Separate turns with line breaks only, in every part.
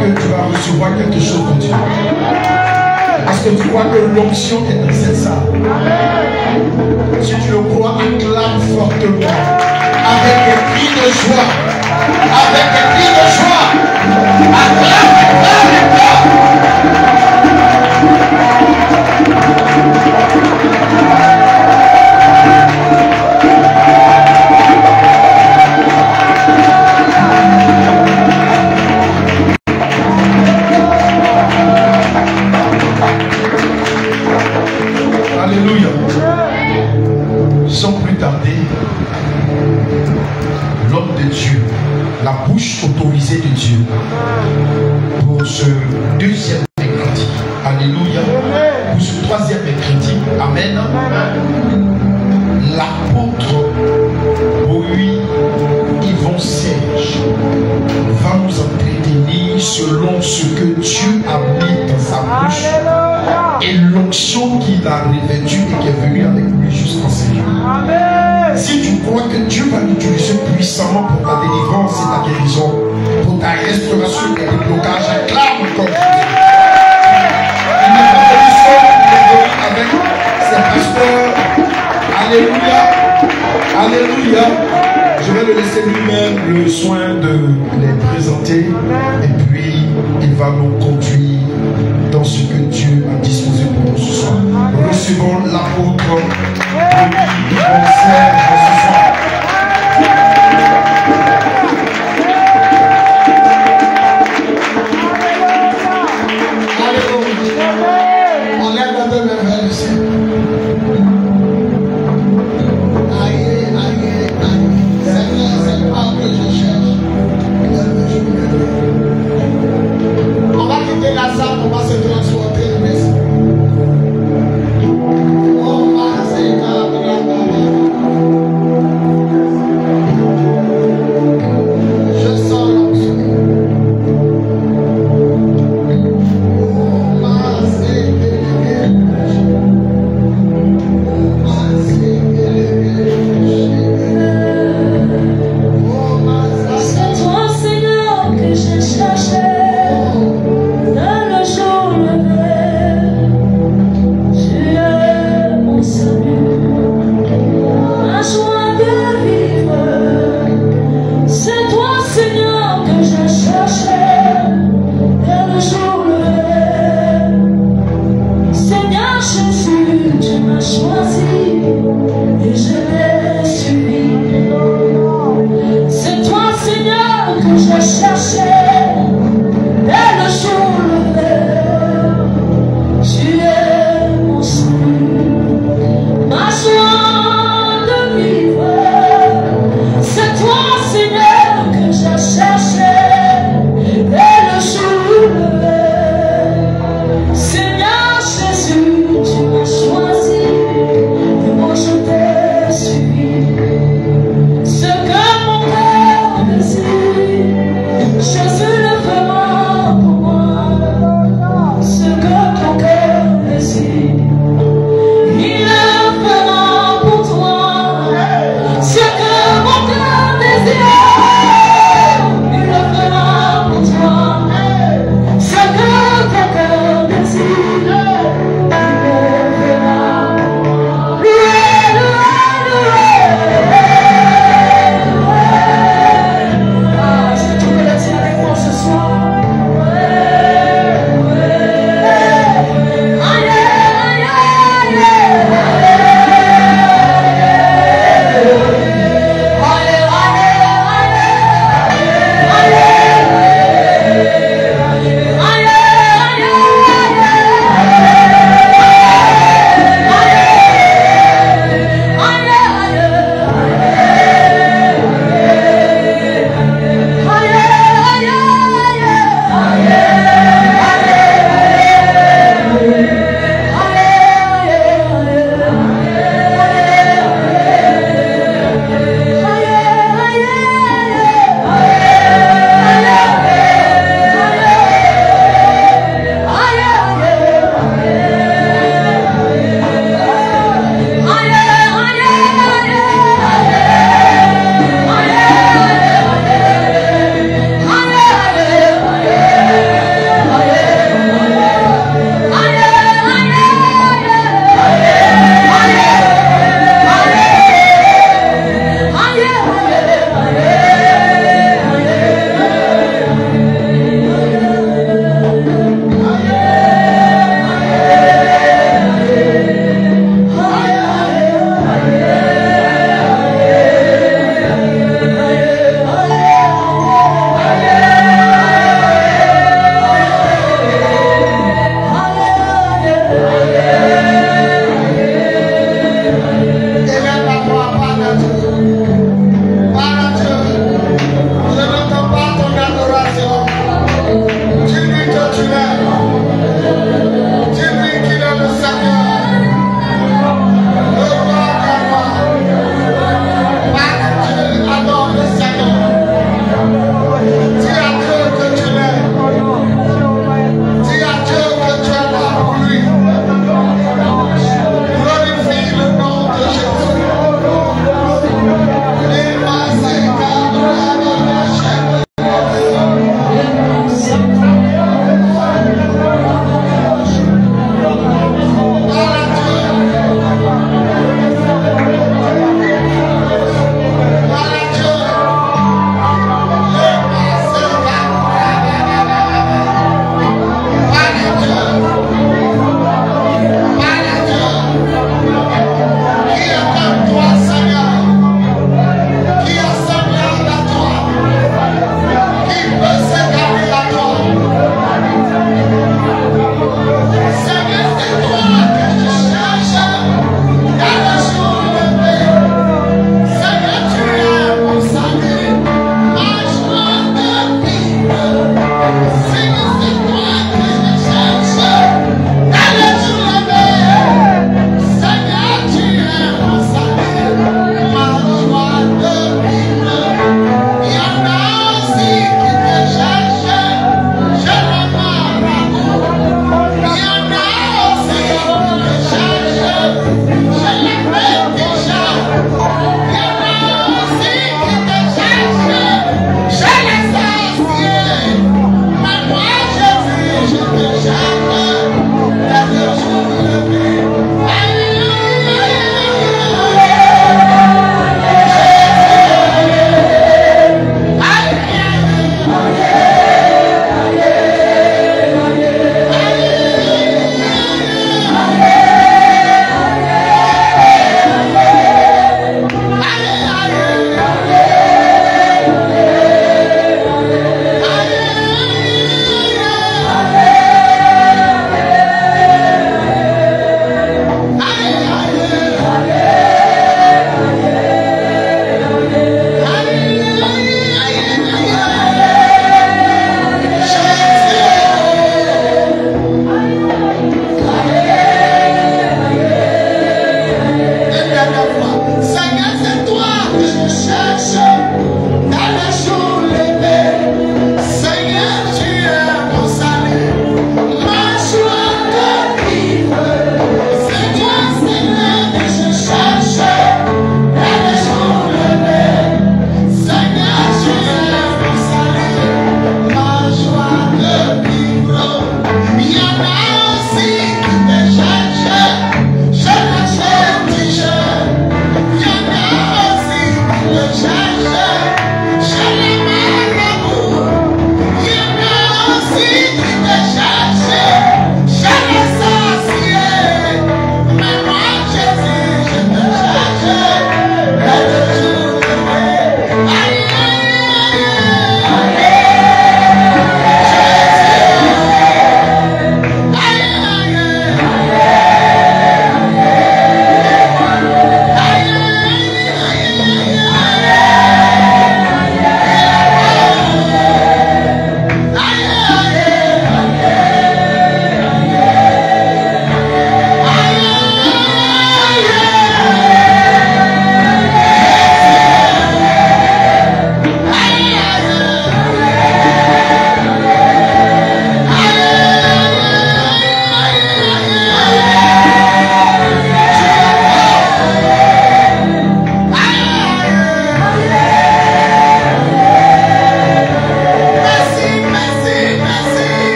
que tu vas recevoir quelque chose de Dieu? Est-ce que tu crois que l'onction est dans cette salle? Si tu le crois, acclame fortement. Avec des cris de joie. Avec des cris de joie. Acclame, acclame, acclame. Alléluia. Sans plus tarder, l'homme de Dieu, la bouche autorisée de Dieu, pour ce deuxième mercredi, alléluia, pour ce troisième mercredi, amen, l'apôtre Yvon Serge va nous entretenir selon ce que Dieu a mis dans sa bouche et l'onction qu'il a revêtue et qui est venue avec lui jusqu'en Seigneur. Si tu crois que Dieu va l'utiliser puissamment pour ta délivrance et ta guérison, pour ta restauration et tes blocages, acclame encore Dieu. Il n'est pas venu seul, il est venu avec ses pasteurs. Alléluia. Alléluia. Je vais le laisser lui-même le soin de les présenter et puis il va nous conduire dans ce que Dieu a disposé pour nous ce soir. Recevons l'apôtre Yvon Serge ce soir. Alléluia. On lève la main vers le ciel. On va quitter la salle, on va se transporter à la maison. Je sens l'onction. Je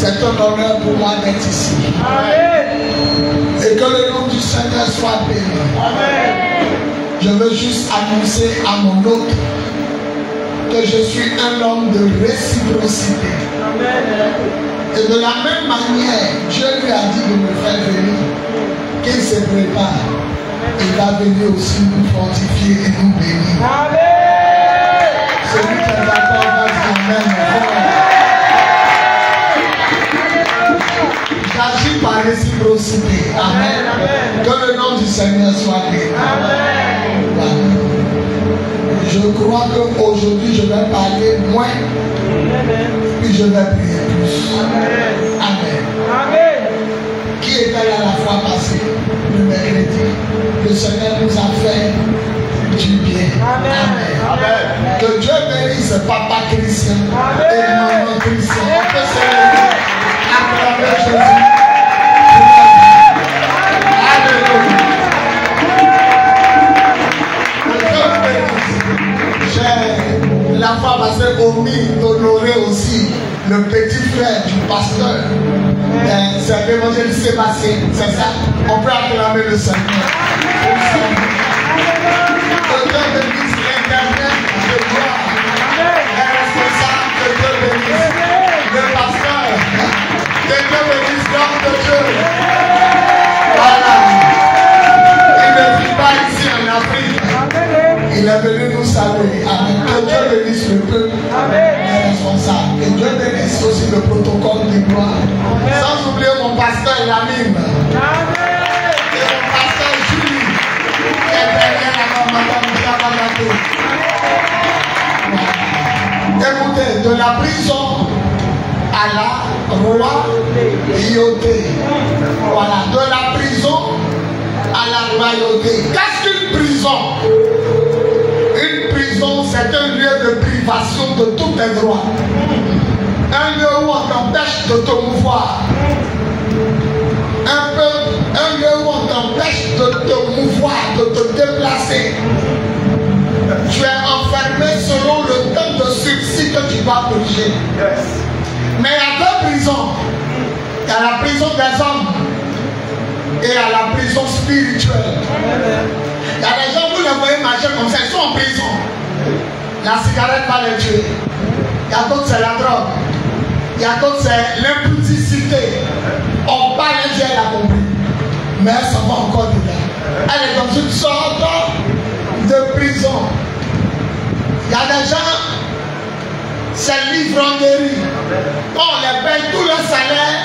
C'est un honneur pour moi d'être ici. Amen. Et que le annoncer à mon hôte que je suis un homme de réciprocité. Et de la même manière, Dieu lui a dit de me faire venir, qu'il se prépare. Il va venir aussi nous fortifier et nous bénir. Celui qui est d'accord va dire Amen. J'agis par réciprocité. Amen. Que le nom du Seigneur soit béni. Amen. Je crois qu'aujourd'hui je vais parler moins, puis je vais prier plus. Amen. Amen. Qui était là la fois passée, le mercredi? Le Seigneur nous a fait du bien. Amen. Amen. Que Dieu bénisse Papa Christian et Maman Christian. On peut se lever. Acclamez Jésus. Alléluia. J'ai la fois passée omis d'honorer aussi le petit frère du pasteur. C'est l'évangéliste Sébastien, c'est ça. On peut acclamer le Seigneur. Que Dieu bénisse l'internet de gloire. Un responsable, que Dieu bénisse le pasteur. Que Dieu bénisse l'homme de Dieu. Voilà. Il ne vit pas ici en Afrique. Il est venu nous saluer. Amen. Que Dieu bénisse le peuple. Les responsables. Et Dieu bénisse aussi le protocole de gloire. Sans oublier mon pasteur Lamine. Et mon pasteur Julie. Qui est derrière la madame Diabagato. Écoutez, de la prison à la royauté. Voilà, de la prison à la royauté. Qu'est-ce qu'une prison? Une prison, c'est un lieu de privation de tous tes droits. Un lieu où on t'empêche de te mouvoir. Un lieu où on t'empêche de te mouvoir, de te déplacer. Tu es enfermé selon le temps de sursis que tu vas purger. Mais il y a deux prisons. Il y a la prison des hommes et il y a la prison spirituelle. Il y a des gens, vous les voyez marcher comme ça, ils sont en prison. La cigarette va les tuer. Il y a d'autres, c'est la drogue. Il y a d'autres, c'est l'impudicité. On parle, elle a compris. Mais elle s'en va encore dedans. Elle est dans une sorte de prison. Il y a des gens, c'est l'ivrognerie. Quand on les paye, tout le salaire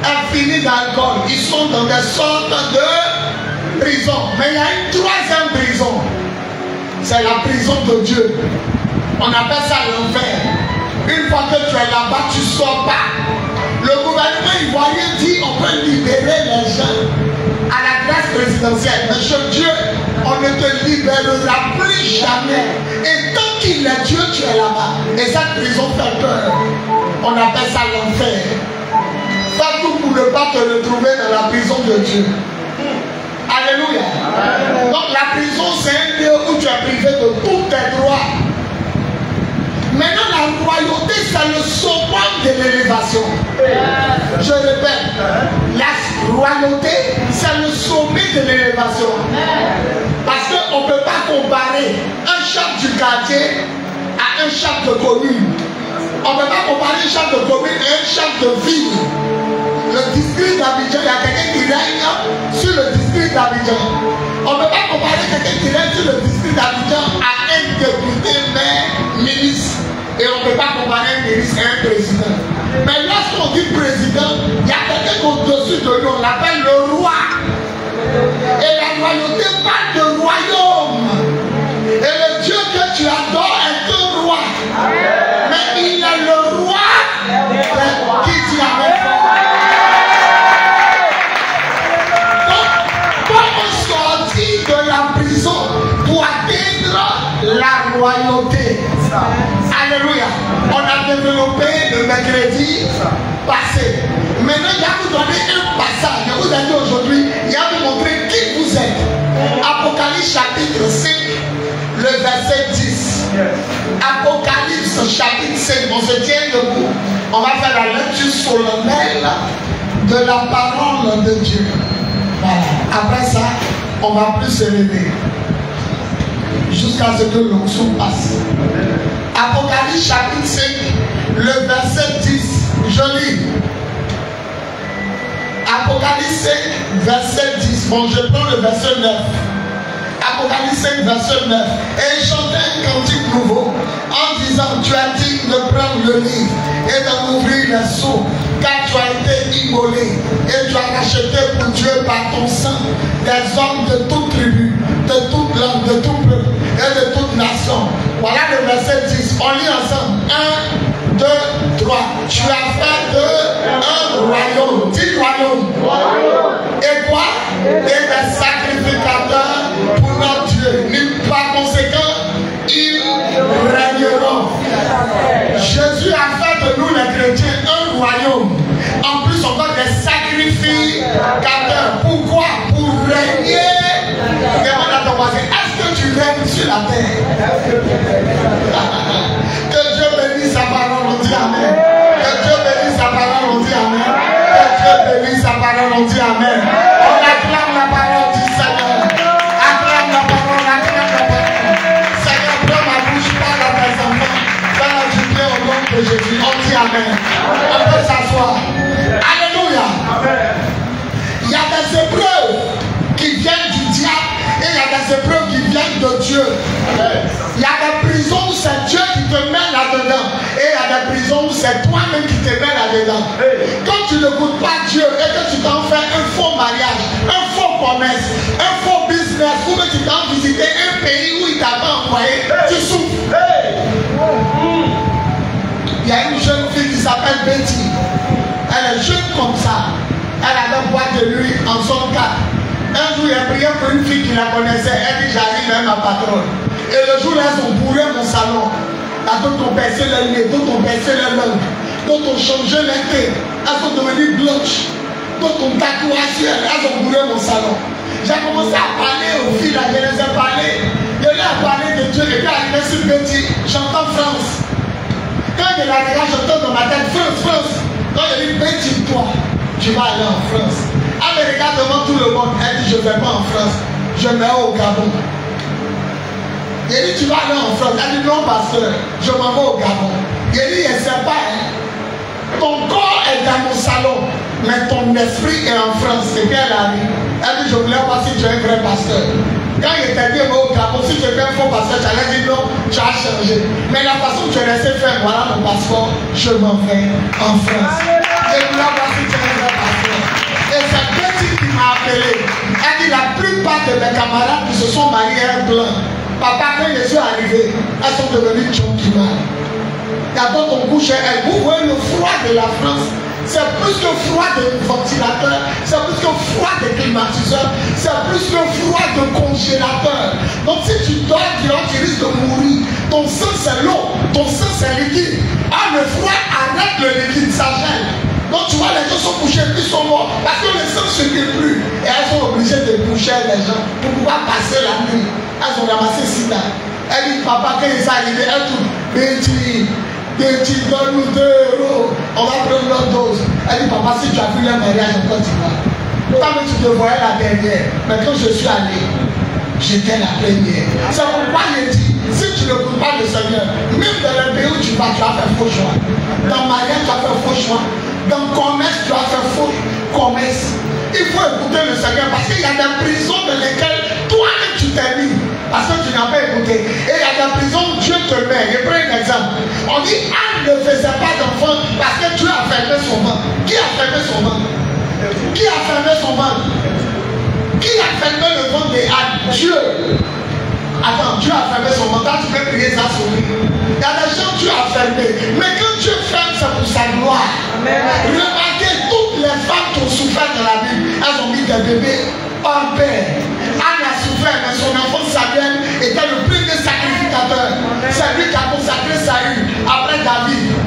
est fini d'alcool. Ils sont dans des sortes de prison. Mais il y a une troisième prison. C'est la prison de Dieu. On appelle ça l'enfer. Une fois que tu es là-bas, tu ne sors pas. Le gouvernement ivoirien dit on peut libérer les gens à la grâce présidentielle. Mais chez Dieu, on ne te libérera plus jamais. Et tant qu'il est Dieu, tu es là-bas. Et cette prison fait peur. On appelle ça l'enfer. Fais tout pour ne pas te retrouver dans la prison de Dieu. Alléluia. Donc la prison, c'est un lieu où tu es privé de tous tes droits. Maintenant, la royauté, c'est le sommet de l'élévation. Je répète, la royauté, c'est le sommet de l'élévation. Parce qu'on ne peut pas comparer un chef du quartier à un chef de commune. On ne peut pas comparer un chef de commune à un chef de ville. Le district d'Abidjan, il y a quelqu'un qui règne sur le district d'Abidjan. On ne peut pas comparer quelqu'un qui règne sur le district d'Abidjan à un député, maire, ministre. Et on ne peut pas comparer un ministre à un président. Mais lorsqu'on dit président, il y a quelqu'un au-dessus de nous, on l'appelle le roi. Et la royauté parle de royaume. Et le Dieu que tu adores est un roi. Mais il est le roi qui dit avec toi. De la prison pour atteindre la royauté. Alléluia. On a développé le mercredi passé. Maintenant, il y a vous donner un passage. Je vous ai dit aujourd'hui, il y a vous montrer qui vous êtes. Apocalypse chapitre 5, le verset 10. Apocalypse chapitre 5. On se tient debout. On va faire la lecture solennelle de la parole de Dieu. Voilà. Après ça, on va plus se lever. jusqu'à ce que l'onction passe. Apocalypse chapitre 5, le verset 10. Je lis. Apocalypse 5, verset 10. Bon, je prends le verset 9. Apocalypse 5, verset 9. Et il chantait un cantique nouveau en disant: tu as dit de prendre le livre et d'en ouvrir les sceaux, car tu as été immolé et tu as racheté pour Dieu par ton sang des hommes de toute tribu, de toute langue, de tout peuple et de toute nation. Voilà le verset 10. On lit ensemble. 1, 2, 3. Tu as fait un royaume. Dis royaume. Et quoi? Et des sacrificateurs pour notre Dieu. Par conséquent, ils régneront. Jésus a fait de nous les chrétiens un royaume. En plus, on va des sacrificateurs. Pourquoi? Pour régner. Demande à ton voisin, est-ce que tu règnes sur la terre? Que Dieu bénisse sa parole, on dit amen. Que Dieu bénisse sa parole, on dit amen. Que Dieu bénisse sa parole, on dit amen. On acclame la parole du Seigneur. Acclame la parole, acclame la parole. Seigneur, prends ma bouche, parle à tes enfants. Fais-la du bien au nom de Jésus. On dit amen. On peut s'asseoir. Alléluia. Il y a des épreuves qui viennent du diable et il y a des épreuves qui viennent de Dieu. Il y a des prisons où c'est Dieu qui te met là-dedans et il y a des prisons où c'est toi-même qui te met là-dedans. Quand tu n'écoutes pas Dieu et que tu t'en fais un faux mariage, un faux commerce, un faux business, ou que tu t'en visiter un pays où il t'a pas envoyé, tu souffres. Il y a une jeune fille qui s'appelle Betty. Elle est jeune comme ça. Elle avait boîte de nuit en zone 4. Un jour, il a prié pour une fille qui la connaissait. Elle dit: j'arrive même ma patronne. Et le jour, elles ont bourré mon salon. D'autres ont percé les nez, d'autres ont percé les langues, d'autres ont changé les têtes. Elles sont devenues blanches. D'autres ont tatoué sur elles. Elles ont bourré mon salon. J'ai commencé à parler aux filles, là, je les ai parlé. Je leur ai parlé de Dieu. Et puis, arrivé sur Betty, j'entends France. Quand je la regarde, j'entends dans ma tête France, France. Quand je dis Betty, toi, tu vas aller en France. Elle me regarde devant tout le monde. Elle dit: je ne vais pas en France, je vais au Gabon. Il dit: tu vas aller en France. Elle dit: non, pasteur, je m'en vais au Gabon. Il dit: je ne sais pas. Ton corps est dans mon salon, mais ton esprit est en France. Et puis elle arrive. Elle dit: je voulais voir si tu es un vrai pasteur. Quand il était dit au Gabon, si tu es un faux pasteur, tu allais dire: non, tu as changé. Mais la façon que tu es resté faire, voilà mon passeport, je m'en vais en France. Je voulais voir si tu es un vrai pasteur. Et c'est Betty qui m'a appelé. Elle dit: la plupart de mes camarades qui se sont mariés un blanc, papa, quand je suis arrivé, elles sont devenues gentlemen. D'abord, on couche elle. Vous voyez le froid de la France. C'est plus que froid de ventilateur, c'est plus que froid de climatiseur, c'est plus que froid de congélateur. Donc si tu dors, tu risques de mourir. Ton sang c'est l'eau, ton sang c'est liquide. Ah, le froid arrête le liquide, ça gèle. Donc tu vois, les gens sont couchés, ils sont morts parce que le sang ne circule plus. Et elles sont obligées de coucher les gens pour pouvoir passer la nuit. Elles ont ramassé Sida. Elle dit: papa, quand ils sont arrivés, elle tout Betty, donne-nous 2 euros, on va prendre notre dose. Elle dit: papa, si tu as vu le mariage en Côte d'Ivoire, toi tu te voyais la dernière, mais quand je suis allé, j'étais la première. C'est pourquoi je dis: si tu ne écoutes pas le Seigneur, même dans le pays où tu vas, tu as fait faux choix. Dans mariage, tu as fait faux choix. Dans commerce, tu as fait faux commerce. Il faut écouter le Seigneur parce qu'il y a des prisons dans lesquelles toi-même tu t'es mis parce que tu n'as pas écouté. Et il y a des prisons où Dieu te met. Je prends un exemple. On dit: Anne ne faisait pas d'enfant parce que Dieu a fermé son ventre. Qui a fermé son ventre? Qui a fermé son ventre? Qui a fermé le ventre d'Anne? Dieu. Attends, Dieu a fermé son ventre. Quand tu peux prier, ça sourit. Il y a des gens Dieu a fermé. Mais quand Dieu ferme, c'est pour sa gloire. Amen. Remarquez, toutes les femmes qui ont souffert dans la Bible, elles ont mis des bébés hors pair. Anne a souffert, mais son enfant Samuel était le premier sacrificateur. C'est lui qui a consacré Saül après David.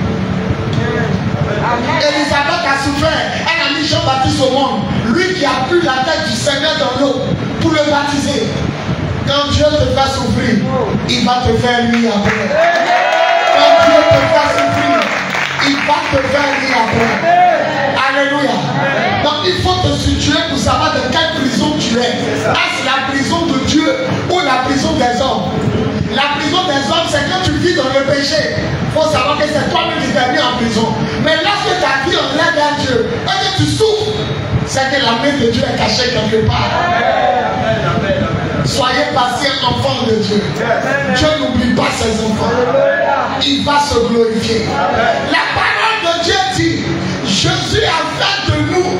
Elisabeth a souffert. Elle a mis Jean-Baptiste au monde. Lui qui a pris la tête du Seigneur dans l'eau pour le baptiser. Quand Dieu te fait souffrir, il va te faire rire après. Quand Dieu te fait souffrir, il va te faire rire après. Alléluia. Donc il faut te situer pour savoir de quelle prison tu es. Est-ce la prison de Dieu ou la prison des hommes? le péché, il faut savoir que c'est toi-même qui t'es mis en prison. Mais lorsque ta vie en l'aide à Dieu, et que tu souffres, c'est que la main de Dieu est cachée quelque part. Soyez patients, enfants de Dieu. Dieu n'oublie pas ses enfants. Il va se glorifier. La parole de Dieu dit, Jésus a fait de nous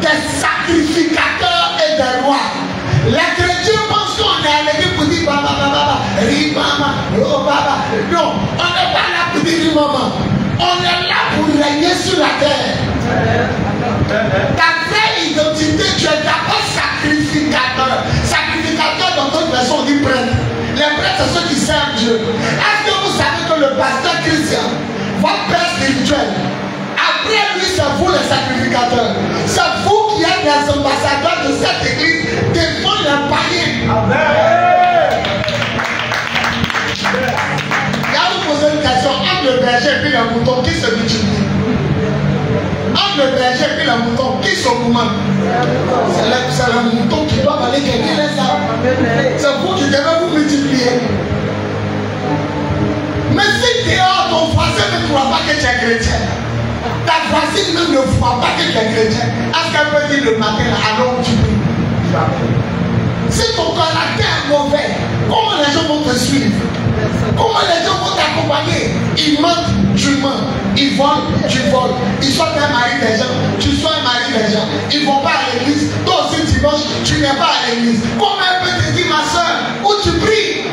des sacrificateurs et des rois. Les chrétiens pensent qu'on est à l'église pour dire baba, baba, ri mama, oh baba. Non, on n'est pas là pour dire ri mama. On est là pour régner sur la terre. Ta vraie identité, tu es d'abord sacrificateur. Sacrificateur dans d'autres versions, on dit prêtre. Les prêtres, c'est ceux qui servent Dieu. Est-ce que vous savez que le pasteur Christian, votre père spirituel, après lui, c'est vous les sacrificateurs. C'est vous qui êtes les ambassadeurs de cette église devant les païens. Amen. Là, vous posez une question entre le berger et puis le mouton, qui se multiplie? Entre le berger et puis le mouton, qui s'augmente? C'est le mouton qui doit aller gagner les âmes. C'est vous qui devez vous multiplier. Mais si dehors ton voisin ne croit pas que tu es chrétien, ta voisine même ne voit pas que tu es chrétien, est-ce qu'elle peut dire le matin, alors tu pries? Si ton caractère est mauvais, comment les gens vont te suivre? Comment les gens vont t'accompagner? Ils mentent, tu mens. Ils volent, tu voles. Ils sont un mari des gens, tu sois un mari des gens. Ils ne vont pas à l'église. Toi aussi dimanche, tu n'es pas à l'église. Comment elle peut te dire, ma soeur, où tu pries?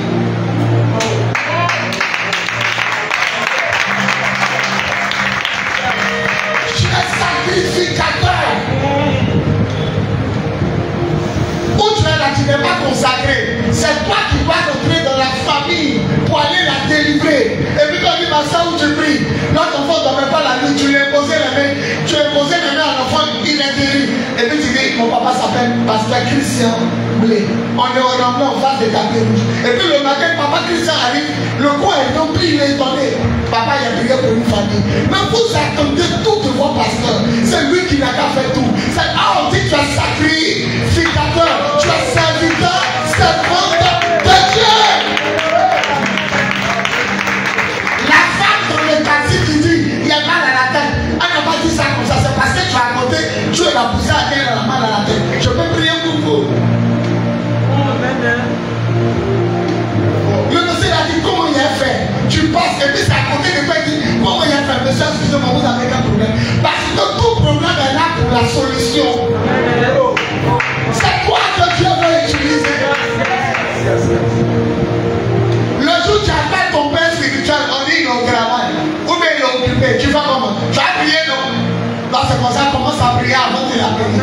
Tu es sacrificateur. Où tu es là, tu n'es pas consacré. C'est toi qui dois rentrer dans la famille pour aller la délivrer. Et puis quand tu dis, ma soeur, où tu pries? Notre enfant ne dormait pas la nuit, tu lui as posé les mains. Tu as posé les mains à l'enfant, il est guéri. Et puis tu dis, mon papa s'appelle Pasteur Christian Blé. On est au Rambla, en face des tapis rouges. Et puis le matin, papa Christian arrive, le coin est rempli, il est étonné. Papa, il a prié pour une famille. Mais vous attendez tout de vos pasteurs. C'est lui qui n'a qu'à faire tout. C'est on dit tu es sacrificateur, tu es serviteur, servante de Dieu. La femme dans le taxi qui dit il y a mal à la tête, elle n'a pas dit ça comme ça, c'est parce que tu as côté, Dieu l'a poussé à terre, elle a mal à la tête. Je peux prier pour vous. Le monsieur a dit comment il a fait. Tu passes et puis c'est à côté de toi, il dit comment il a fait. Monsieur, excusez-moi, vous avez qu'un problème. Parce que tout problème est là pour la solution. C'est quoi que Dieu veut utiliser? Le jour où tu appelles ton père spirituel, on dit il est au travail. Ou bien il est occupé. Tu vas comment? Tu as prié, non? Là, c'est comme ça, commence à prier avant de l'appeler.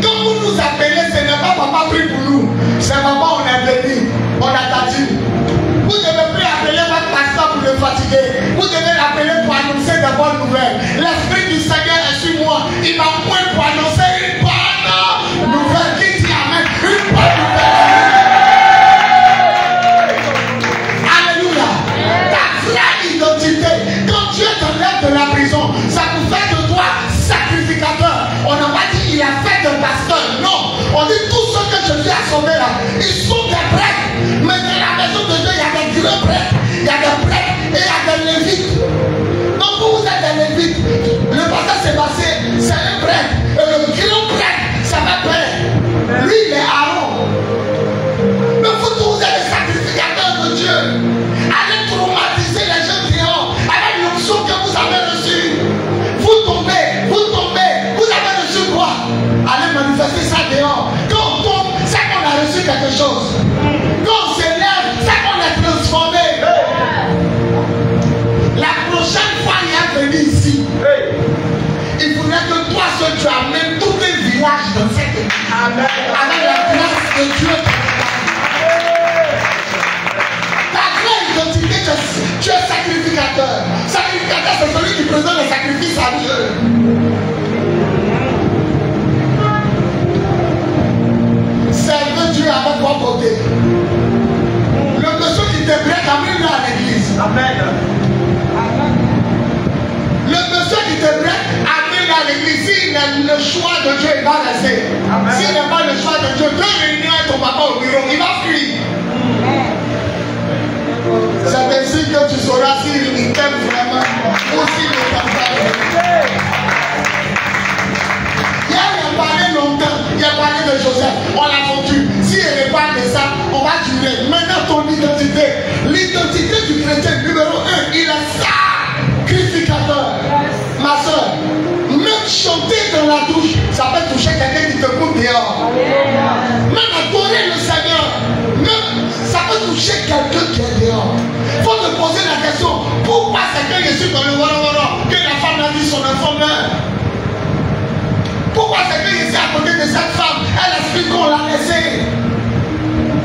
Quand vous nous appelez, ce n'est pas papa prie pour nous. C'est papa, on est béni. On a tati. Vous ne devez plus appeler votre pasteur pour le fatiguer. Vous devez l'appeler pour annoncer de bonnes nouvelles. L'Esprit du Seigneur est sur moi. Il m'a point pour annoncer une bonne nouvelle. Qui dit amen? Une bonne nouvelle. Alléluia. Ta vraie identité. Quand Dieu t'enlève de la prison, ça vous fait de toi sacrificateur. On n'a pas dit il a fait de pasteur. Non. On dit tous ceux que Jésus a sauvés là, ils sont des prêtres. Mais dans la maison de Dieu, il y a des grands prêtres, il y a des prêtres et il y a des lévites. Donc vous êtes des lévites. Le pasteur Sébastien, c'est un prêtre. Et le grand prêtre, c'est un père. Lui, il est Aaron. Mais vous êtes des sacrificateurs de Dieu. Allez traumatiser les gens dehors avec l'onction que vous avez reçue. Vous tombez, vous avez reçu quoi? Allez manifester ça dehors. Quand on tombe, c'est qu'on a reçu quelque chose. Quand on s'élève, c'est qu'on est transformé. La prochaine fois, il est venu ici. Il faudrait que toi, seul, tu amènes tous les villages dans cette église. Avec la grâce de Dieu. Ta vraie identité, tu es sacrificateur. Sacrificateur, c'est celui qui présente le sacrifice à Dieu. Servez Dieu avec votre côté. Le monsieur qui te prête, amène-le à l'église. Amen. Le monsieur qui te prête, amène-le à l'église. S'il a le choix de Dieu, il va rester. S'il n'a pas le choix de Dieu, 2 réunions et ton papa au bureau, il va fuir. C'est aussi le partage. Il a parlé longtemps, il a parlé de Joseph, on l'a vendu. Si elle parle de ça, on va durer. Maintenant, ton identité, l'identité du chrétien numéro 1, il est sacrificateur. Ma soeur, même chanter dans la douche, ça peut toucher quelqu'un qui te coupe dehors. Même adorer le Seigneur, même ça peut toucher quelqu'un qui est dehors. Il faut te poser la question, pourquoi c'est que je suis dans le wara que la femme a dit son enfant meurt? Pourquoi c'est que je suis à côté de cette femme? Elle explique qu'on l'a laissée.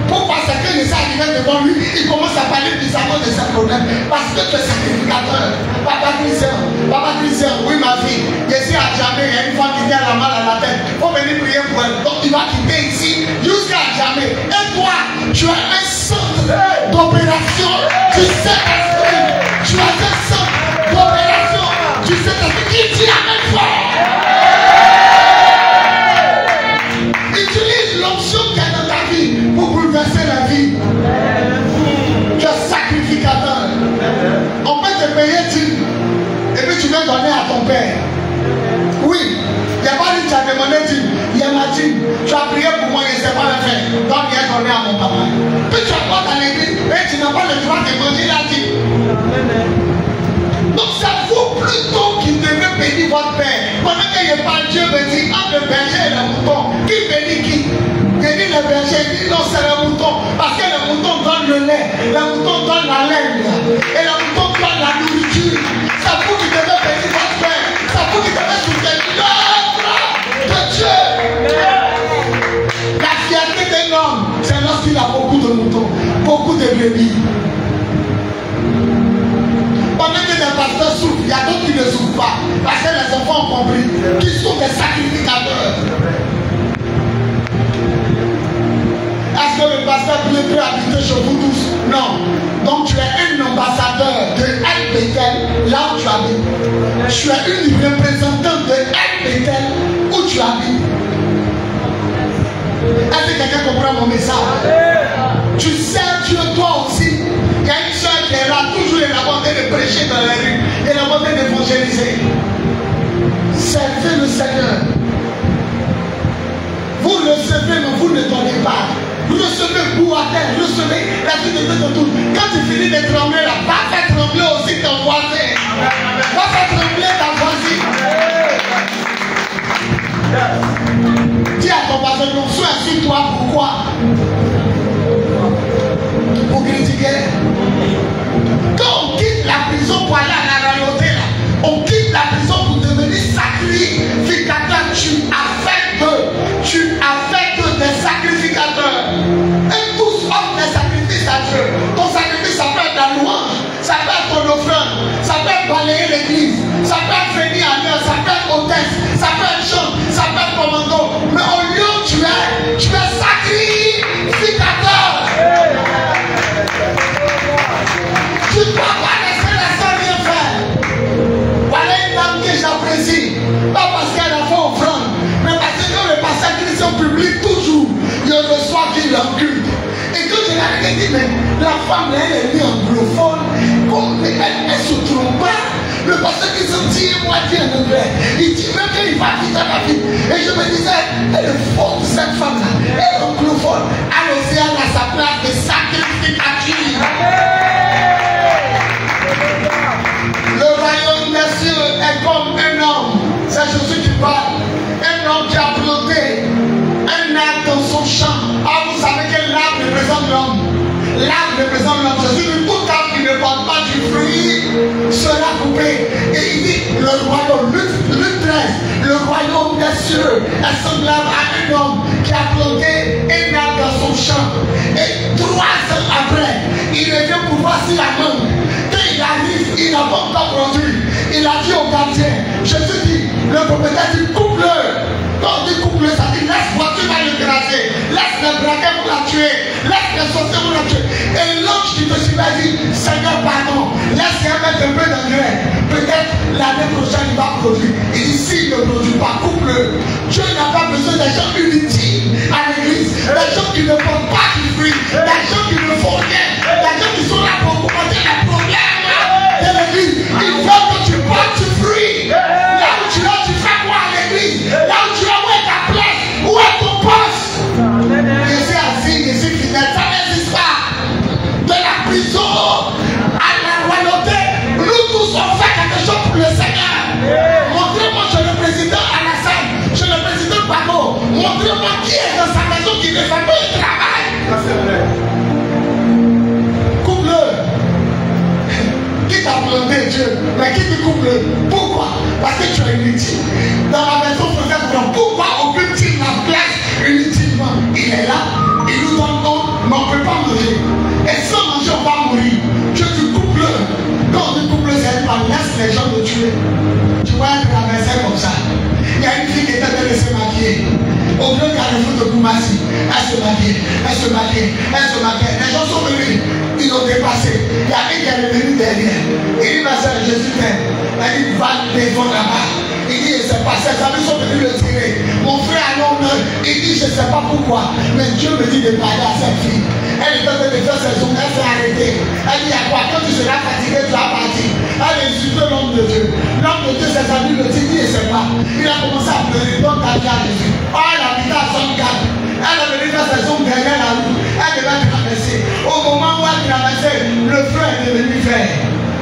Pourquoi c'est que je suis arrivé devant lui? Il commence à parler bizarrement de ses problèmes. Parce que tu es sacrificateur. Papa Christian, oui ma fille, je suis à jamais, il y a une femme qui a la mal à la tête. Il faut venir prier pour elle. Donc tu vas quitter ici jusqu'à jamais. Et toi, tu as un centre d'opération du Saint-Esprit. Tu as un centre d'opération du Saint-Esprit qui dit la même fois. Utilise l'onction qu'il y a dans ta vie pour bouleverser la vie. Tu es sacrificateur. On peut te payer et puis tu viens donner à ton père. Oui, il n'y a pas dit que tu as demandé il y a ma dîme. Tu as prié pour moi, je ne sais pas le faire. Donc il a donné à mon papa. Puis tu apportes à l'église et tu n'as pas le droit de manger la dîme. Donc ça vaut plutôt qu'il devait bénir votre père. Pendant qu'il n'y a pas Dieu me dit entre le berger et le mouton, qui bénit qui? Il dit le berger, il dit non, c'est le mouton. Parce que le mouton donne le lait, le mouton donne la laine, et le mouton donne la nourriture. Ça vous qui devez bénir votre père, ça vous qui devez soutenir l'œuvre de Dieu. La fierté d'un homme, c'est lorsqu'il a beaucoup de moutons, beaucoup de brebis. Pendant que les pasteurs souffrent, il y a d'autres qui ne souffrent pas. Parce que les enfants ont compris qu'ils sont des sacrificateurs. Est-ce que le pasteur peut habiter chez vous tous? Non. Donc tu es un ambassadeur de El Bethel, là où tu habites. Tu es une représentante de El Bethel, où tu habites. Est-ce que quelqu'un comprend mon message? Tu sers Dieu toi aussi. Il y a une soeur qui est là, toujours elle a demandé de prêcher dans la rue, elle a demandé d'évangéliser. Servez le Seigneur. Vous recevez, mais vous ne donnez pas. Recevez vous à terre, recevez la vie de Dieu de tout. Quand tu finis de trembler là, va faire trembler aussi ton voisin. Va faire trembler ta voisine. Dis à ton voisin, non, sois sur toi, pourquoi? Pour critiquer. Quand on quitte la prison pour aller à la royauté, là, on quitte la prison pour devenir sacrificateur. Tu as fait des sacrificateurs. Et tous offrent des sacrifices à Dieu. Ton sacrifice, ça peut être la louange, ça peut être ton offrande, ça peut être balayer l'église, ça peut être venir à l'heure, ça peut être hôtesse, ça peut être chant, ça peut être commando. Mais au lieu où tu es sacrificateur. Tu ne dois pas laisser les gens rien faire. Voilà une dame que j'apprécie. Pas parce qu'elle a fait offrande, mais parce que le pasteur Christian public toujours, il reçoit qu'il encule. Et quand je l'ai dit, mais la femme, elle est née anglophone, comme elle ne se trompe pas. Le pasteur Christian dit, moi, dit en anglais. Il dit même qu'il va quitter ma vie. Et je me disais, elle est forte, cette femme-là. Elle est anglophone. Allons-y, elle a sa place de sacrificature. Le royaume des cieux est comme un homme. C'est Jésus qui parle. Un homme qui a planté un arbre dans son champ. Ah, vous savez que l'arbre représente l'homme. L'arbre représente l'homme. Jésus dit, tout arbre qui ne porte pas du fruit sera coupé. Et il dit, le royaume, Luc 13, le royaume des cieux est semblable à un homme qui a planté un arbre dans son champ. Et 3 ans après, il revient pour voir si la mangue. Quand il arrive, il n'a pas encore produit. Il a dit au gardien, Jésus dit, le propriétaire dit, coupe-le. Quand on dit coupe-le, ça dit, laisse-moi, tu vas le graser. Laisse le braquet pour la tuer. Laisse le sorcier pour la tuer. Et l'ange qui te suit dit, Seigneur, pardon, laisse-moi mettre un peu d'engrais. Peut-être l'année prochaine, il va produire. Il dit, s'il ne produit pas, coupe-le. Dieu n'a pas besoin des gens inutiles à l'église. Des gens qui ne portent pas du fruit. Des gens qui ne font rien. Des gens qui sont là pour commenter les problèmes de l'église. Il faut que tu Montrez-moi qui est dans sa maison qui ne fait pas le travail. Ça c'est vrai. Coupe-le. Qui t'a planté Dieu? Mais qui te coupe-le? Pourquoi? Parce que tu es inutile. Dans la maison, pourquoi occupe-t-il la place inutilement? Il est là, il nous donne compte, mais on ne peut pas manger. Et sans manger, on va mourir. Dieu, tu coupes-le. Quand on dit coupe-le, c'est pas laisse les gens le tuer. Tu vois un traverser comme ça. Il y a une fille qui était en train de se maquiller. Au grand carrefour de Koumassi, elle se maquille, elle se maquille, elle se maquille. Les gens sont venus, ils l'ont dépassé. Il y a une qui est venue derrière. Il dit, ma soeur, Jésus t'aime. Elle dit, va devant là-bas. Il dit, je ne sais pas, ses amis sont venus le tirer. Mon frère, non, il dit, je ne sais pas pourquoi, mais Dieu me dit de parler à cette fille. Elle est en train de faire ses ongles, elle s'est arrêtée. Elle dit, à quoi? Quand tu seras fatigué, tu vas partir. Elle insulte l'homme de Dieu. L'homme de Dieu, ses amis le disent, il ne sait pas. Il a commencé à pleurer, donc à Jésus. Oh, elle habitait à son cadre. Elle est venue faire ses ongles derrière la route. Elle devait traverser. Au moment où elle traversait, le feu est devenu vert.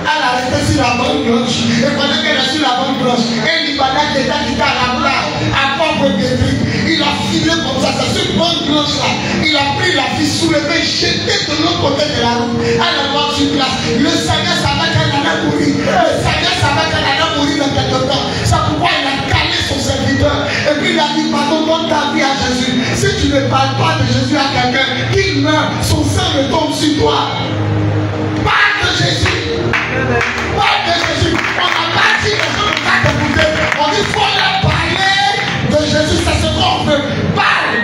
Elle a resté sur la bonne cloche. Et pendant qu'elle est sur la bonne cloche, un Libanais qui était quitté à la place, à propre détruit. Il a filé comme ça, c'est cette bonne cloche là. Il a pris la fille soulevée, jeté de l'autre côté de la route. Elle est morte sur place. Le Seigneur savait qu'elle allait mourir. Le Seigneur savait qu'elle allait mourir dans quelque temps. C'est pourquoi il a calé son serviteur. Et puis il a dit, pardon, donne ta vie à Jésus. Si tu ne parles pas de Jésus à quelqu'un, qu'il meurt, son sang ne tombe sur toi. Parle de Jésus. Parle de Jésus. On n'a pas dit les gens n'ont pas écouté. On dit qu'il faut leur parler de Jésus. C'est ce qu'on veut. Parle.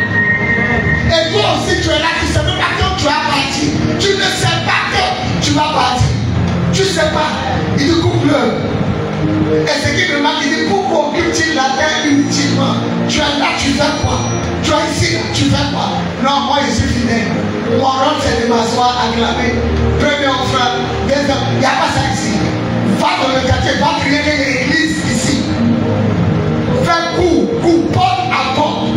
Et toi aussi tu es là. Tu ne sais même pas quand tu vas partir. Tu ne sais pas quand tu vas partir. Tu ne sais pas. Il te coupe-le. Et ce qui me marque, il dit pourquoi occupe-t-il la terre inutilement? Tu es là, tu fais quoi? Tu es ici, là, tu fais quoi? Non, moi je suis fidèle. Mon rôle c'est de m'asseoir, acclamer. Premier frère, deuxième, il n'y a pas ça ici. Va dans le quartier, va créer une église ici. Fais coup, porte à porte.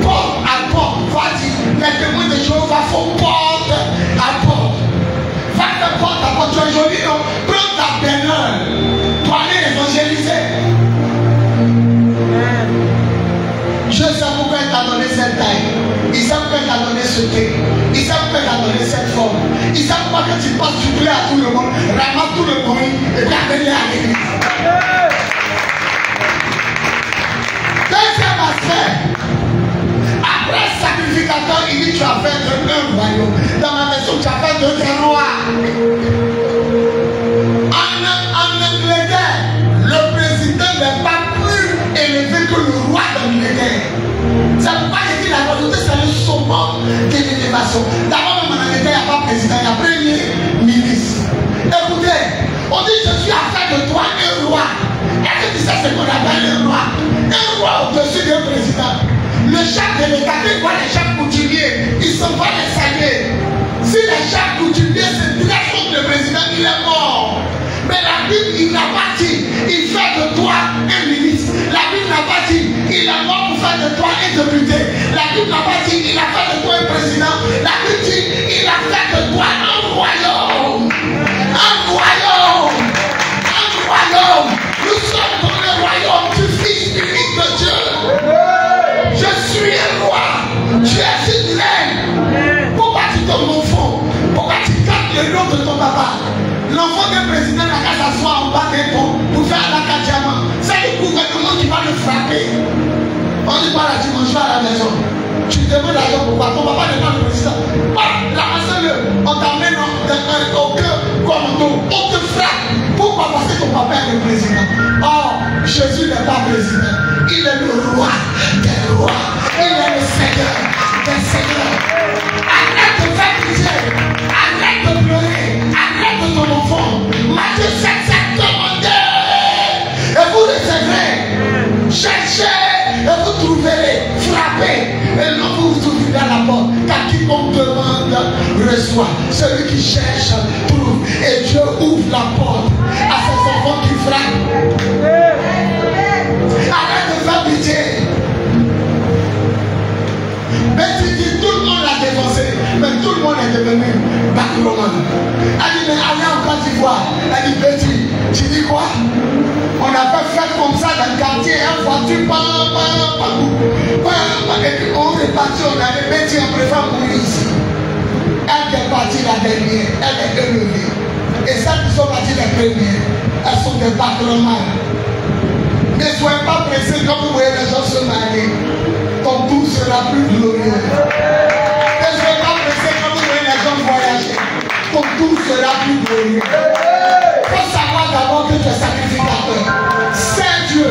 Porte à porte. Va dire, les témoins de Jéhovah font porte à porte. Va faire porte à porte. Tu es joli, non? Prends ta peineur. Pour aller évangéliser. Je sais pourquoi il t'a donné cette taille. Il sait pourquoi il t'a donné ce thé. Il sait pourquoi il t'a donné cette forme. Il sait pourquoi quand tu passes, tu plais à tout le monde. Ramasse tout le bruit et puis amène-les à l'église. Deuxième aspect. Après sacrificateur, il dit tu as fait de un royaume. Dans ma maison, tu as fait de un roi. Le président n'est pas plus élevé que le roi d'Angleterre. Ça ne veut pas dire que la royauté c'est le sommet de l'élévation. D'abord, même en Angleterre, il n'y a pas président, il y a premier ministre. Écoutez, on dit Jésus a fait de toi un roi. Est-ce que tu sais ce qu'on appelle un roi? Un roi au-dessus d'un président. Le chef de l'État, il voit les chefs coutumiers, il s'en va les saluer. Si les chefs coutumiers se dressent contre le président, il est mort. Mais la Bible, il n'a pas dit, il fait de toi un ministre. La Bible n'a pas dit, il est mort pour faire de toi un député. La Bible n'a pas dit, il a fait de toi un président. La Bible dit, il a fait de toi un royaume. Un royaume. Un royaume. Nous sommes dans le royaume du Fils unique de Dieu. Je suis un roi. Tu es une reine. Pourquoi tu tombes au fond? Pourquoi tu captes le nom de ton papa? L'enfant d'un président n'a qu'à s'asseoir en bas des ponts pour faire la diamant. C'est le gouvernement qui va le frapper. On dit pas la dimanche à la maison. Tu te demandes d'ailleurs pourquoi ton papa n'est pas le président. Ramasse-le. On t'amène au cœur comme on te frappe. Pourquoi? Parce que ton papa est le président. Or, Jésus n'est pas président. Il est le roi des rois. Il est le Seigneur des seigneurs. Arrête de faire pitié. Arrête de pleurer. Arrête de ton enfant. Matthieu 7, 7 demandez. Et vous recevrez. Cherchez et vous trouverez. Frappez et non vous trouverez à la porte. Car quiconque demande reçoit. Celui qui cherche trouve. Et Dieu ouvre la porte à ses enfants qui frappent. Arrête de faire pitié. Mais tu dis tout le monde l'a défoncé, mais tout le monde est devenu backromane. Elle dit, mais allez en Côte d'Ivoire. Elle dit, petit, tu dis quoi? On a fait comme ça dans le quartier, un voiture, et puis
si on avait Betty, on préfère mourir ici. Elle est partie la dernière, elle est élevée. Et celles qui sont parties les premières, elles sont des patrons. Ne soyez pas pressés quand vous voyez les gens se marier. Ton tour sera plus glorieux. Ne soyez pas pressés quand vous voyez les gens voyager. Ton tour sera plus glorieux. Il faut savoir d'abord que tu es sacrificateur. C'est Dieu.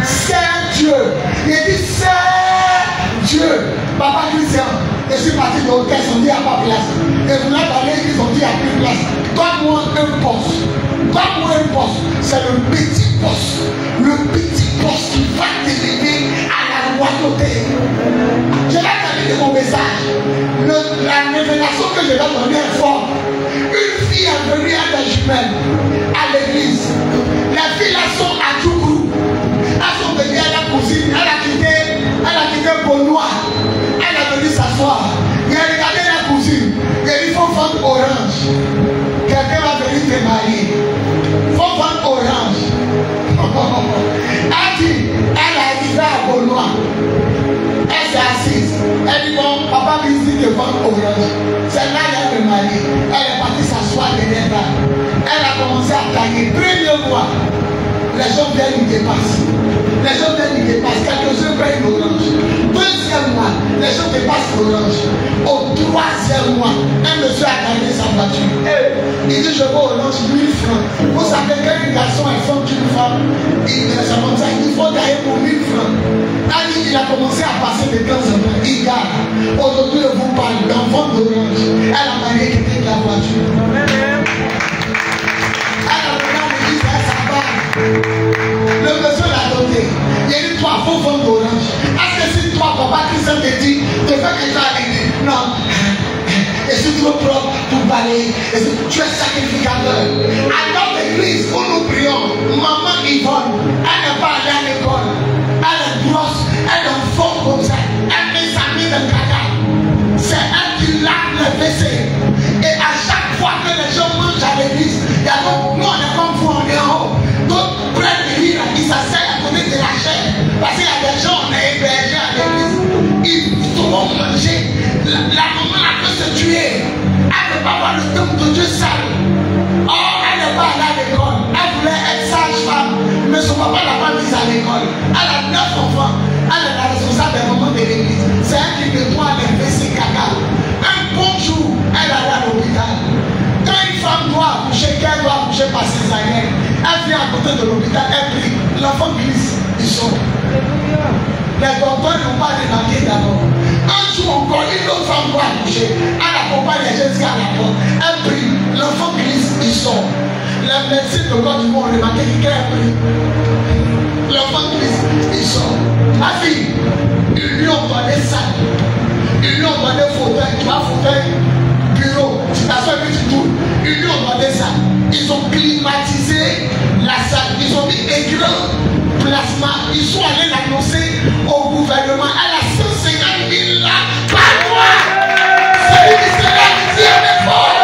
C'est Dieu. Il dit c'est Dieu. Papa Christian, je suis parti de l'hôtel, ils ont dit à ma place. Et vous l'avez parlé, ils ont dit à plus place. Donne-moi un poste. Donne-moi un poste. C'est le petit poste. Le petit poste qui va t'élever à la royauté. Je vais terminer mon message. La révélation que je vais donner est forte. Une fille est venue à des jumelles à l'église. Les filles là sont à Djougou. Elles sont venues à la cousine. Elle a quitté Benoît. Elle est venue s'asseoir. Il a regardé la cousine. Il a dit il faut vendre orange. Quelqu'un va venir te marier. Il faut vendre orange. Elle dit, elle est arrivée à Benoît. Elle s'est assise. Elle dit bon, papa me dit de vendre orange. C'est là qu'elle me marie. Elle est partie s'asseoir derrière là. Elle a commencé à tailler. Premier mois, les gens viennent lui dépasser. Les gens viennent lui dépasser. Quelques-uns prennent l'orange. Deuxième mois, les gens dépassent l'orange. Au troisième mois, un monsieur a gagné sa voiture. Il dit je veux orange 1000 francs. Vous savez qu'un garçon est fort d'une femme. Il faut gagner pour 1000 francs. Il a commencé à passer de temps en temps. Il garde. Aujourd'hui, je vous parle d'enfant d'orange. Elle a marié quelqu'un de la voiture. Elle a donné à l'église, elle s'abat. Le monsieur l'a donné. Il a dit, toi, il faut vendre l'orange. Est-ce que si toi, papa Christian te dit, de faire quelque chose à l'église? Non. Et c'est trop propre pour parler. Tu es sacrificateur. Alors l'église où nous prions, maman Yvonne, elle n'est pas allée à l'école. Elle est grosse, elle est en forme comme ça. Elle met sa mine de caca. C'est elle qui lave le WC. Et à chaque fois que les gens mangent à l'église, il y a donc, nous on est comme vous, on est en haut. D'autres prennent des livres, ils s'asseyent à côté de la chaîne. Parce qu'il y a des gens, on est hébergés à l'église. Ils vont manger. La maman a pu se tuer. Elle ne veut pas voir le temple de Dieu sale. Oh, elle n'est pas allée à l'école. Elle voulait être sage-femme. Mais son papa l'a pas mise à l'école. Elle a 9 enfants. Elle est la responsable des mamans de l'église. C'est elle qui nettoie les WC caca. Un bon jour, elle allait à l'hôpital. Quand une femme doit accoucher, qu'elle doit accoucher par césarienne, elle vient à côté de l'hôpital, elle prie. L'enfant glisse, il sort. Les docteurs n'ont pas remarqué d'abord. Un jour encore, une autre femme doit accoucher. Elle accompagne les jeunes jusqu'à la porte. Elle prie. L'enfant glisse, il sort. Les médecins de God vont remarquer qu'elle prie. L'enfant glisse, il sort. Ma fille, ils lui ont donné ça. Ils lui ont donné fauteuil. Tu vois, fauteuil, bureau, tu t'assois et tu tournes. Ils lui ont donné ça. Ils ont climatisé la salle. Ils ont mis écran, plasma. Ils sont allés l'annoncer au gouvernement. Elle a 150 000 là par mois. Celui qui se lève dit un effort.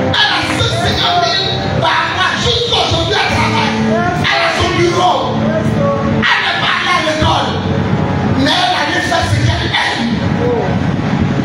Elle a 150 000 par mois. Jusqu'aujourd'hui, elle travaille. Elle a son bureau. Elle n'est pas allée à l'école. Mais elle a fait ce qu'elle aime.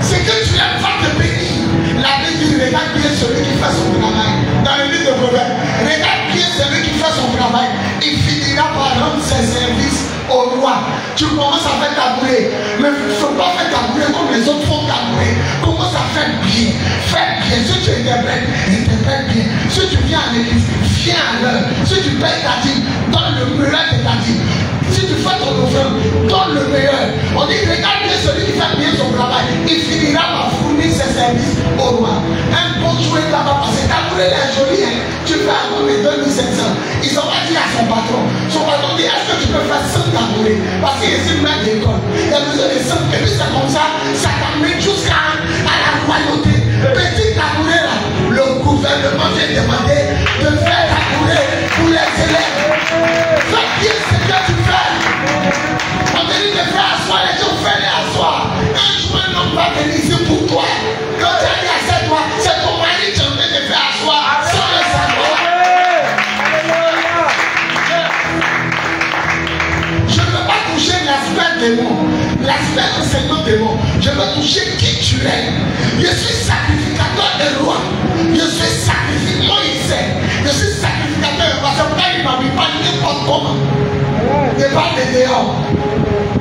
Ce que tu aimes va te bénir. La Bible dit, regarde bien celui qui fait son travail. Dans le livre de Proverbes, regarde bien celui qui fait son travail. Il finira par rendre ses services au roi. Tu commences à faire tabourer. Mais il ne faut pas faire tabourer comme les autres font tabourer. Commence à faire bien. Fais bien. Si tu interprètes, interprète bien. Si tu viens à l'église, viens à l'heure. Si tu payes ta dîme, donne le meilleur de ta dîme. Si tu fais ton offrande, donne le meilleur. On dit, regarde bien celui qui fait bien son travail. Il finira par fournir ses services au roi. Un bon jouet là-bas, parce que tabourer est joli. Hein? Tu fais avant les 2700. Ils ont pas dit à son patron. Son patron dit, est-ce que tu peux faire 100 tabourés? Parce qu'il est une maître d'école. Il a besoin de 100. Et puis c'est comme ça t'amène jusqu'à la royauté. Petit tabouret là, le gouvernement vient demander de faire tabouret pour les élèves. Fais bien ce que tu fais. On te dit de faire asseoir les gens, fais-les asseoir. Un jour, un homme va venir ici pour toi. Quand tu as dit à cette toi, c'est ton mari qui est en train de faire asseoir sans le savoir. Je veux toucher qui tu es. Je suis sacrificateur et roi. Je suis sacrificateur. Moi, il sait. Je suis sacrificateur et roi. C'est pourquoi il m'a mis pas n'importe comment. Je parle de dehors.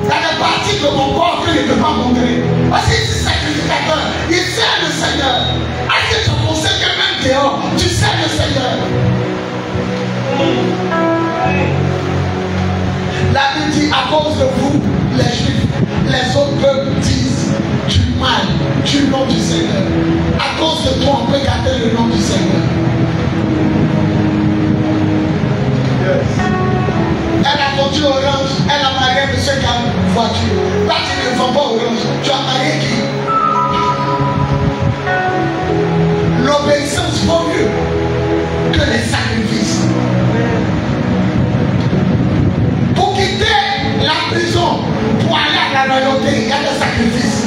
Il y a des parties de mon corps que je ne peux pas montrer. Parce que je suis sacrificateur. Il sert le Seigneur. Est-ce que tu conseilles que même dehors, tu sers le Seigneur? La Bible dit à cause de vous, les Juifs, les autres peuples disent du mal du nom du Seigneur. À cause de toi, on peut garder le nom du Seigneur. Yes. Elle a vendu orange, elle a marié monsieur qui a une voiture. Là, tu ne vends pas orange, tu as marié qui? L'obéissance vaut mieux que les sacrifices. Pour quitter la prison, pour aller à la royauté, il y a des sacrifices.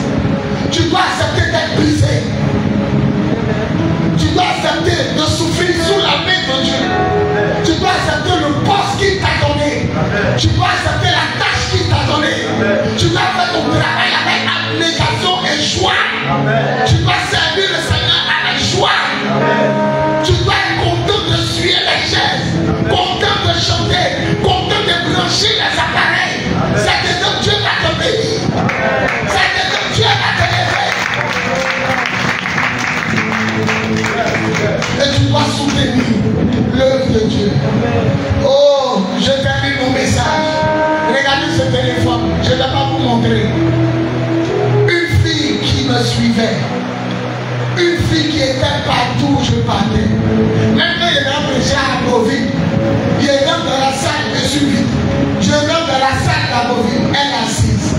Tu dois accepter d'être brisé. Tu dois accepter de souffrir sous la main de Dieu. Tu dois accepter le poste qu'il t'a donné. Tu dois accepter la tâche qu'il t'a donnée. Tu dois faire ton travail avec abnégation et joie. Tu dois servir le Seigneur avec joie. Tu dois être content de suivre les chaises, content de chanter, content de brancher les appareils. C'est que Dieu va te bénir. C'est que Dieu va te lever. Et tu dois soutenir l'œuvre de Dieu. Oh, je termine mon message. Regardez ce téléphone. Je ne vais pas vous montrer. Une fille qui me suivait. Une fille qui était partout où je partais. Même quand il y avait prêché à Boville, il rentre dans la salle, je suis vite. Je rentre dans la salle à Boville, elle est assise.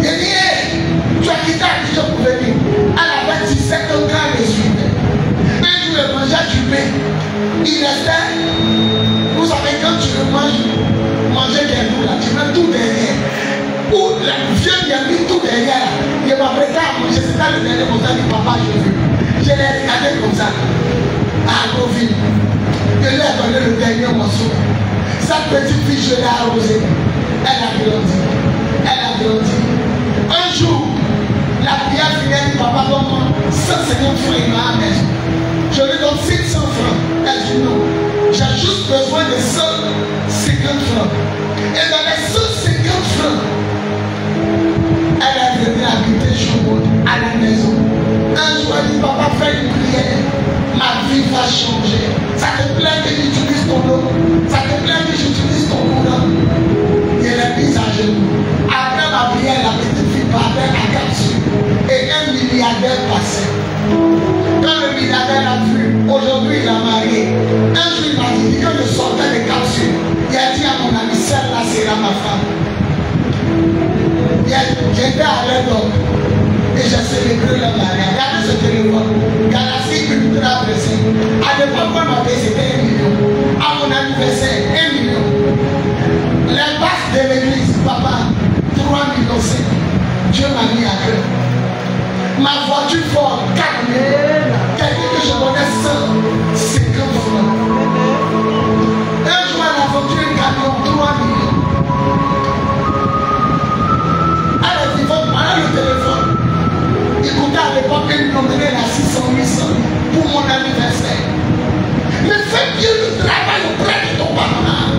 Il dit, hey, tu as quitté la vision pour venir. Elle avait 17 ans quand elle me suivait. Un jour, elle mangeait du pain. Il restait, vous savez, quand tu veux manger des loups, là, tu mets tout derrière. Ou la viande, il a mis tout derrière. Il m'a prêté à manger. C'était le dernier moment du papa, je l'ai vu. Je l'ai regardé comme ça. À Boville. Je lui ai donné le dernier morceau. Cette petite fille, je l'ai arrosée. Elle a grandi. Elle a grandi. Un jour, la prière finit, papa donne 150 francs, il m'a amené. Je lui donne 600 francs. Elle dit non. J'ai juste besoin de 150 francs. Et dans les 150 francs, elle est venue habiter chez moi, à la maison. Un jour, elle dit, papa, fais une prière. Ma vie va changer. Ça te plaît que j'utilise ton nom. Ça te plaît que j'utilise ton nom. Et elle est mise à genoux. Après ma prière, la petite fille partait à capsule. Et un milliardaire passait. Quand le milliardaire l'a vu, aujourd'hui il a marié. Un jour il m'a dit, quand je sortais des capsules, il a dit à mon ami, celle-là sera ma femme. J'étais à l'aide et j'ai célébré le mariage. Regardez ce téléphone. Galaxie minutes après. À l'époque, quand ma paix c'était 1 million. À mon anniversaire, 1 million. Les basses de l'église, papa, 3 millions 5. Dieu m'a mis à cœur. Ma voiture Ford, 4 millions. Quelqu'un que je connais 150 francs. Un jour, elle a vendu un camion, 3 millions. Le téléphone. Il coûtait à l'époque une nominée à 600 800 pour mon anniversaire. Mais fais bien le travail auprès de ton papa.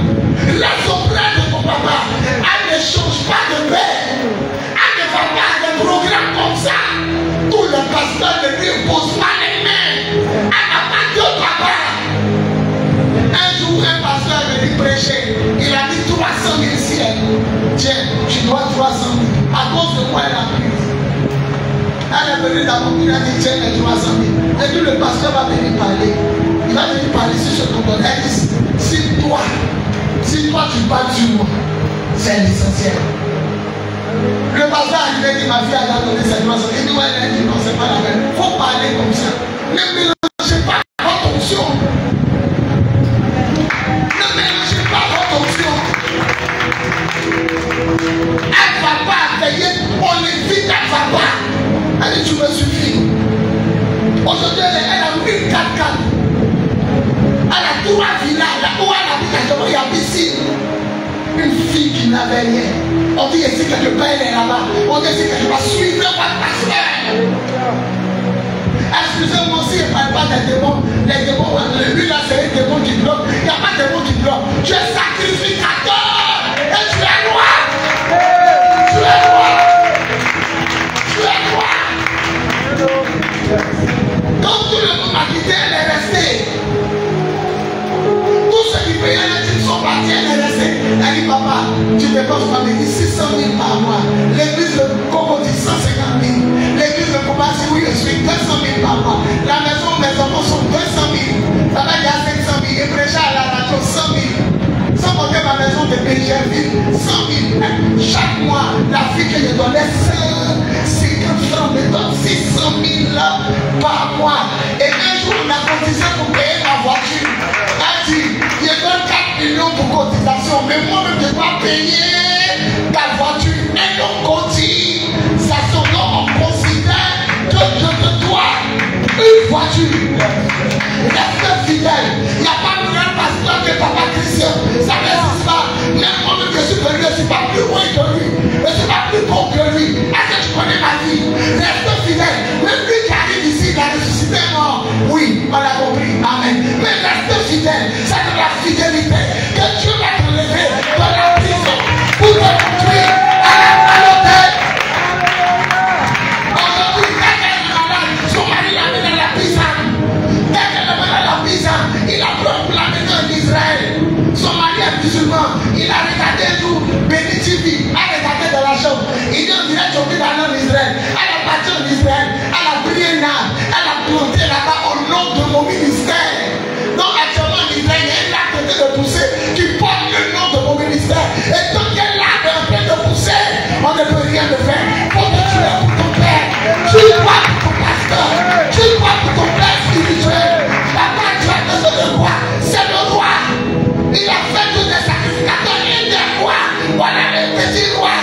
Laisse auprès de ton papa. Elle ne change pas de père. Elle ne va pas à des programmes comme ça. Tous les pasteurs ne lui posent pas les mains. Elle n'a pas de papa. Un jour, un pasteur me dit prêcher. Il a dit 300 000 ciels. Tiens, tu dois 300 000. À cause de quoi elle a pris? Elle est venue d'abord, il a dit tiens les 300 000. Et puis le pasteur va venir parler. Il va venir parler sur ce qu'on donne. Elle dit si toi tu parles sur moi, c'est l'essentiel. Le pasteur a dit ma fille a donné ses 300 000. Il dit ouais, elle a dit non, c'est pas la peine. Il faut parler comme ça. Ne mélangez pas votre onction. Ne mélangez pas votre onction. Elle ne va pas veiller, on l'évite, elle ne va pas. Elle dit, tu me suffis. Aujourd'hui, elle a une 4x4. Elle a 3 villas. Là où elle habite, il y a piscine. Une fille qui n'avait rien. On dit ici que le Père est là-bas. On dit ici que je vais suivre votre pasteur. Excusez-moi si je ne parle pas des démons. Les démons, lui là, c'est les démons qui bloquent. Il n'y a pas de démons qui bloquent. Tu es sacrificateur et tu es roi. Tu es roi. Tu es roi. Quand tout le monde m'a quitté, elle est restée. Tous ceux qui payaient les titres sont partis, elle est restée. Elle dit, papa, tu dépenses ma vie 600 000 par mois. L'église de Congo dit 150 000. L'église de Koumassi, oui, je suis 200 000 par mois. La maison où mes enfants sont 200 000. Ça va dire 500 000. Et prêcher à la radio 100 000. Sans compter ma maison de Pégerville, 100 000. Chaque mois, la fille que je donnais 50 francs me donne 600 000 par mois. Et un jour, on a cotisé pour payer ma voiture. Elle dit, je donne 4 millions pour cotisation, mais moi-même, je dois payer ta voiture. Et donc, cotisation, donc on considère que je te dois une voiture. Reste fidèle. Il n'y a pas de grand pasteur que papa Christian. Ça n'existe pas. Même moi-même, je suis venu, je ne suis pas plus loin que lui. Je ne suis pas plus bon que lui. Est-ce que tu connais ma vie? Reste fidèle. Même lui qui arrive ici, il a ressuscité mort. Oui, on l'a compris. Amen. Mais reste fidèle. C'est de la fidélité que Dieu va te lever de la prison pour te conduire à la royauté. Aujourd'hui, dès qu'elle est malade, son mari l'a mis dans la prison. Dès qu'elle est dans la prison, il a pris la maison d'Israël. Son mari est musulman. Il a regardé tout. Béni TV a regardé dans la chambre. Il dit on dirait que tu es dans Israël. Elle est partie en Israël. Elle a pris un arbre. Elle a planté là-bas au nom de mon ministère. Donc actuellement en Israël, il y a un arbre de pousser qui porte le nom de mon ministère. Et tant qu'il y a l'arbre en train de pousser, on ne peut rien faire. Faut que tu es pour ton père. Tu es pas pour ton pasteur. Tu es pas pour ton père spirituel. Papa, tu as besoin de quoi? C'est le roi. Il a fait tous les sacrificateurs et des rois. Voilà les petits rois.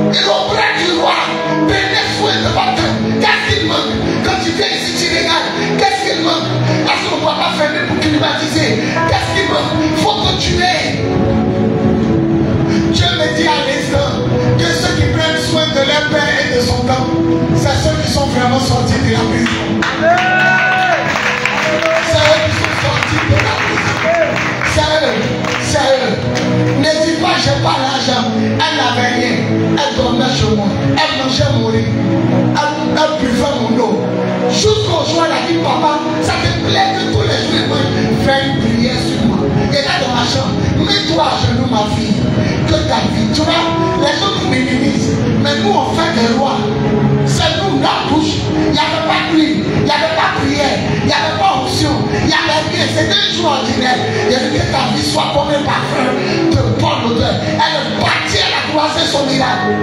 Et auprès du roi, prenez soin de votre. Qu'est-ce qu'il manque? Quand tu viens ici, tu regardes. Qu'est-ce qu'il manque? Est-ce qu'on ne va pas fermer pour climatiser? Qu'est-ce qu'il manque? Il faut que tu aies. Dieu me dit à l'instant que ceux qui prennent soin de leur père et de son temps, c'est ceux qui sont vraiment sortis de la prison. C'est eux qui sont sortis de la prison. C'est eux. Ne dis pas, j'ai pas l'argent. Elle n'avait rien. Elle dormait chez moi. Elle mangeait mon riz. Elle buvait mon eau. Jusqu'au jour, elle a dit, papa, ça te plaît que tous les jours, fais une prière sur moi. Et là, dans ma chambre, mets-toi à genoux, ma fille. Que ta vie, tu vois, les gens nous minimisent. Mais nous, on fait des rois. C'est nous, la bouche. Il n'y avait pas d'huile. Il n'y avait pas de prière. Il n'y avait pas option. Il n'y avait rien. C'était un jour ordinaire. Il a dit que ta vie soit comme un parfum de bonne odeur. Elle est partie, elle a croisé son miracle.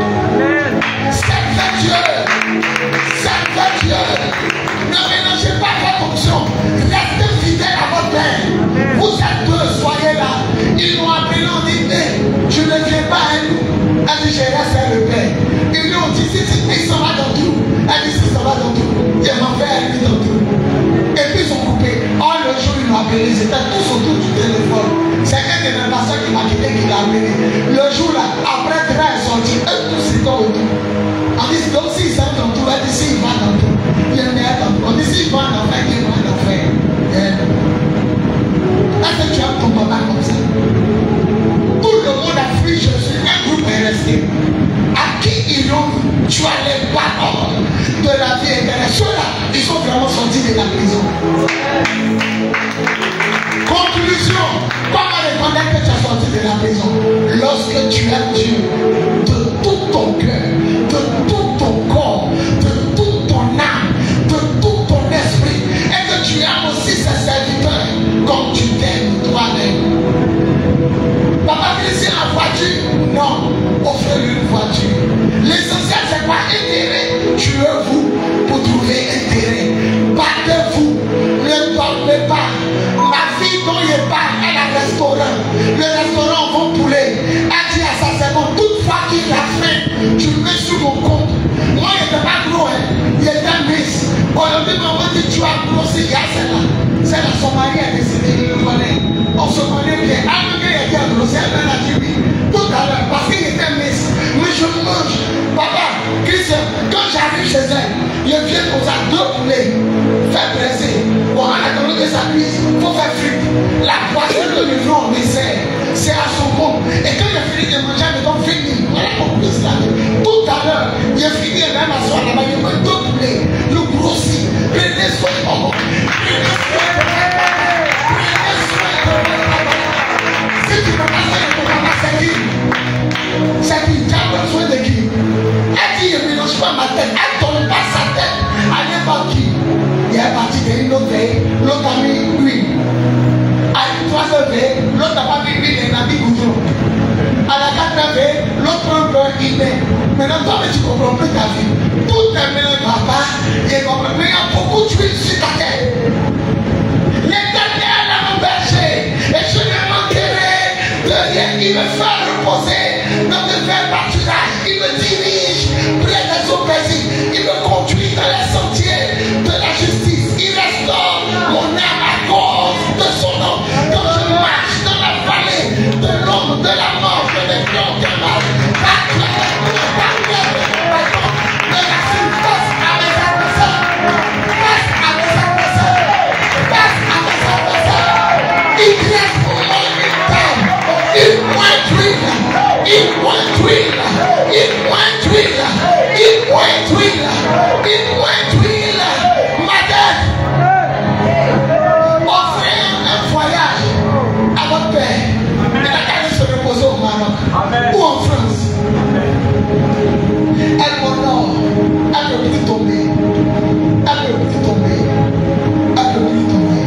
Servez Dieu. Servez Dieu. Ne mélangez pas votre option. Restez fidèle à votre père. Vous êtes deux, soyez là. Ils m'ont appelé, on dit, je ne viens pas à nous. Elle dit, je reste à le père. Ils lui ont dit, si il s'en va dans tout. Elle dit, si ça va dans tout. Il m'a fait aller dans tout. Et puis ils ont coupé. Oh, le jour, ils m'ont appelé. Ils étaient tous autour du téléphone. C'est un de mes pasteurs qui m'a quitté, qui l'a appelé. Le jour là, après Dra est sorti, eux tous étaient autour. On dit, donc s'ils sont dans tout, elle dit, s'il va dans tout. Il est dans tout. On dit, s'il va en enfer, il va en enfer. Est-ce que tu aimes ton papa comme ça? Tout le monde a fui Jésus, un groupe est resté. À qui ils ont, tu as les paroles de la vie éternelle. Ceux-là, ils sont vraiment sortis de la prison. Conclusion, comment reconnaître que tu as sorti de la prison? Lorsque tu aimes Dieu de tout ton cœur, de tout ton corps, de toute ton âme, de tout ton esprit, et que tu aimes aussi ses serviteurs comme tu t'aimes toi-même. Papa Christian, la voiture? Non, offrez-lui une voiture. L'essentiel, c'est quoi? Intérêt. Tuez-vous pour trouver intérêt. Battez-vous. Ne dormez pas. Ma fille dont il parle, elle a un restaurant. Le restaurant vend poulet. Elle dit à sa seconde, toute fois qu'il a faim, tu le mets sur mon compte. Moi, il n'était pas gros, hein. Il était mince. Aujourd'hui, maman dit, tu as grossi. Il y a celle-là. Celle-là, son mari a décidé, il le connaît. On se connaît bien. Ah, le gars, il a dit à grossi. Elle m'a dit oui. Tout à l'heure, parce qu'il était mince. ses ailes. Il vient comme ça, 2 poulets, faire presser. Bon, en attendant que ça cuise, il faut faire frite. La poisson de livron, mais c'est à son compte. Et quand il a fini de manger, il va finir. Voilà pourquoi c'est là. Tout à l'heure, il a fini de même asseoir là-bas, il a 2 poulets, le grossi. Prenez soin de moi. Prenez soin de moi. Prenez soin de moi. Si tu ne peux pas faire de ton papa, c'est qui? C'est qui? Tu as besoin de qui? Elle dit, je ne mélange pas ma tête. Elle ne donne pas sa tête à n'importe qui. Il est parti de une autre veille, l'autre a mis huile. À une 3e veille, l'autre n'a pas mis huile, il a mis goudron. À la 4e veille, l'autre prend un beurre, il met. Maintenant, toi, tu ne comprends plus ta vie. Tout est mélangé, papa. Il comprend. Mais il y a beaucoup d'huile sur ta tête. L'Éternel a mon berger, et je ne manquerai de rien. Il me fait reposer dans de verts pâturages. Il me dirige près des eaux paisibles. Il me conduit dans les sentiers de la justice. Il restaure mon âme à cause de son nom. Quand je marche dans la vallée de l'ombre de la mort, je ne crains aucun mal. Ou en France. Elle m'honore. Elle peut vite tomber. Elle peut vite tomber. Elle peut vite tomber.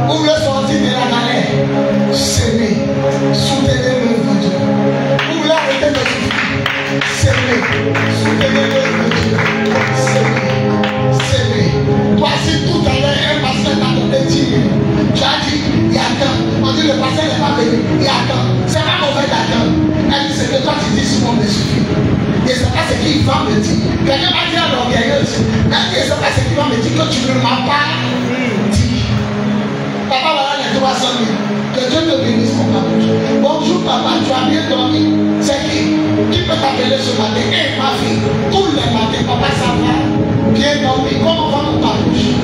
Vous le sortir de la galère. S'aimer. Soutenez-le de Dieu. Vous voulez arrêter de souffrir. S'aimer. Soutenez-le de Dieu. S'aimer. Toi, si tout à l'heure un pasteur t'a donné 10 000, tu as dit, il y a temps. On dit le pasteur n'est pas venu. Il y a temps. C'est pas mauvais d'attendre. Elle dit, c'est que toi tu dis souvent me suffit. Et c'est pas ce qu'il va me dire. Quelqu'un m'a dit à l'orgueilleuse. Elle dit, c'est pas ce qu'il va me dire que tu ne m'as pas dit. Papa, voilà les 300 000. Que Dieu te bénisse, mon papa. Bonjour, papa, tu as bien dormi. C'est qui peut t'appeler ce matin? Et ma fille, tous les matins, papa, ça va. Bien dormi. Comment va mon papouche?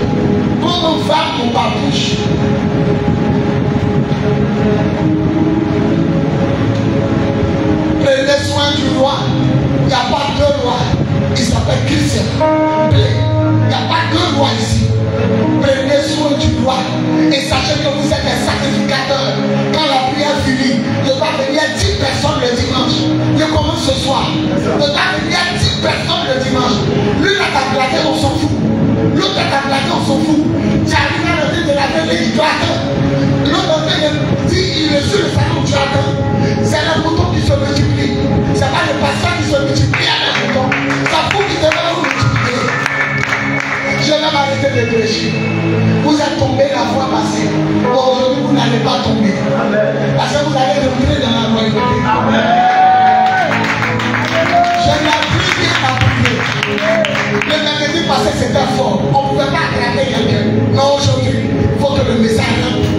Comment va mon papouche? Prenez soin du roi. Il n'y a pas 2 rois. Il s'appelle Christian. Il n'y a pas 2 rois ici. Prenez soin du roi. Et sachez que vous êtes des sacrificateurs. Quand la prière finit, je dois venir 10 personnes le dimanche. Je commence ce soir. Je dois venir 10 personnes le dimanche. Lui, là, t'as plaqué, on s'en fout. L'autre, t'as plaqué, on s'en fout. Tu arrives à le dire de la télé, il doit attendre. L'autre, dit, il reçoit le salon, tu attends. C'est le bouton qui se multiplie. C'est pas le pasteur qui se multiplie à le bouton. Ça fout qui devrait vous multiplier. Je vais m'arrêter de prêcher. Vous êtes tombés la fois passée. Aujourd'hui, vous n'allez pas tomber. Parce que vous allez rentrer dans la royauté. Je n'ai plus bien à prier. Le mercredi passé, c'était fort. On ne pouvait pas attraper quelqu'un. Non, aujourd'hui, il faut que le message rentre.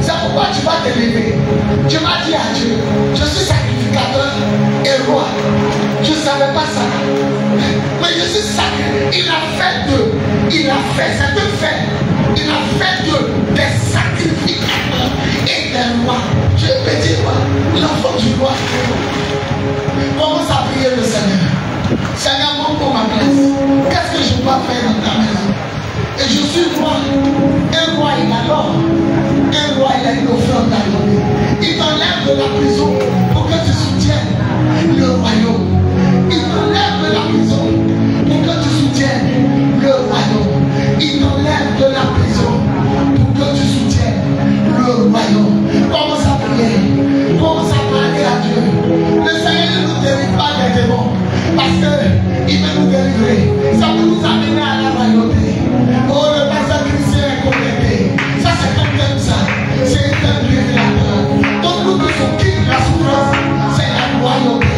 C'est pourquoi tu vas te lever. Tu vas dire à Dieu, je suis sacrificateur et roi. Je ne savais pas ça. Mais je suis sacré. Il a fait d'eux. Il a fait, c'est un fait. Il a fait d'eux des sacrificateurs et des rois. Je peux dire quoi? L'enfant du roi. Commence à prier le Seigneur. Seigneur, montre pour ma place. Qu'est-ce que je dois faire dans ta maison? Et je suis roi. Un roi, il a l'or. Un roi, il a une offrande à donner. Il t'enlève de la prison pour que tu soutiennes le royaume. Il t'enlève de la prison pour que tu soutiennes le royaume. Il t'enlève de la prison pour que tu soutiennes le royaume. Commence à prier. Commence à parler à Dieu. Le Seigneur ne nous délivre pas des démons. Parce qu'il veut nous délivrer. Ça peut nous amener à la royauté. Oh, le pasteur Christian est connecté. Ça, c'est comme ça. C'est un révélateur. Donc, nous tous on quitte la souffrance. C'est la royauté.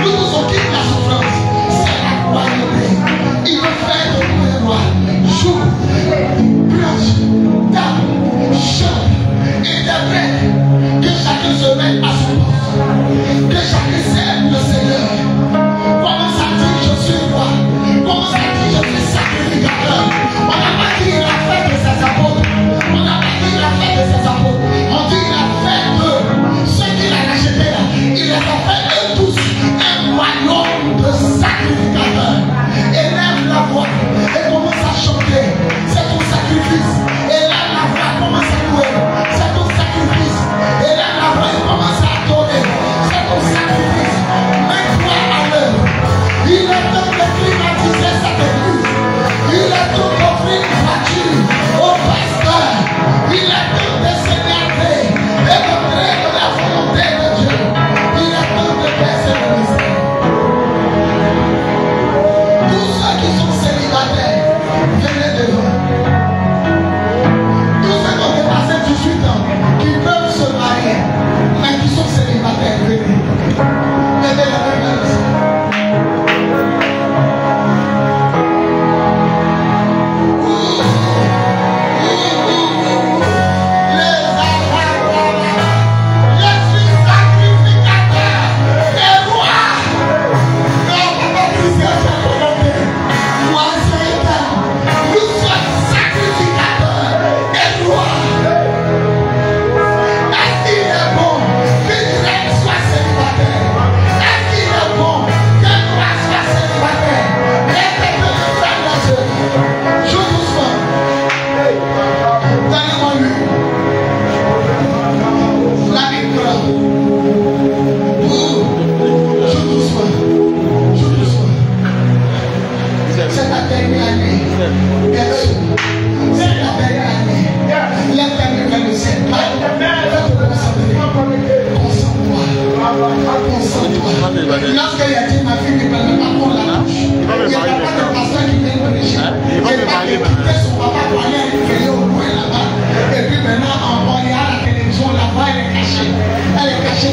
Nous tous on quitte la souffrance. C'est la royauté. Il veut faire de nous les rois. Joue, planche, table, chante, interprète. Que chacun se mette à son poste. Que chacun serve le Seigneur. Commence à dire, je suis roi.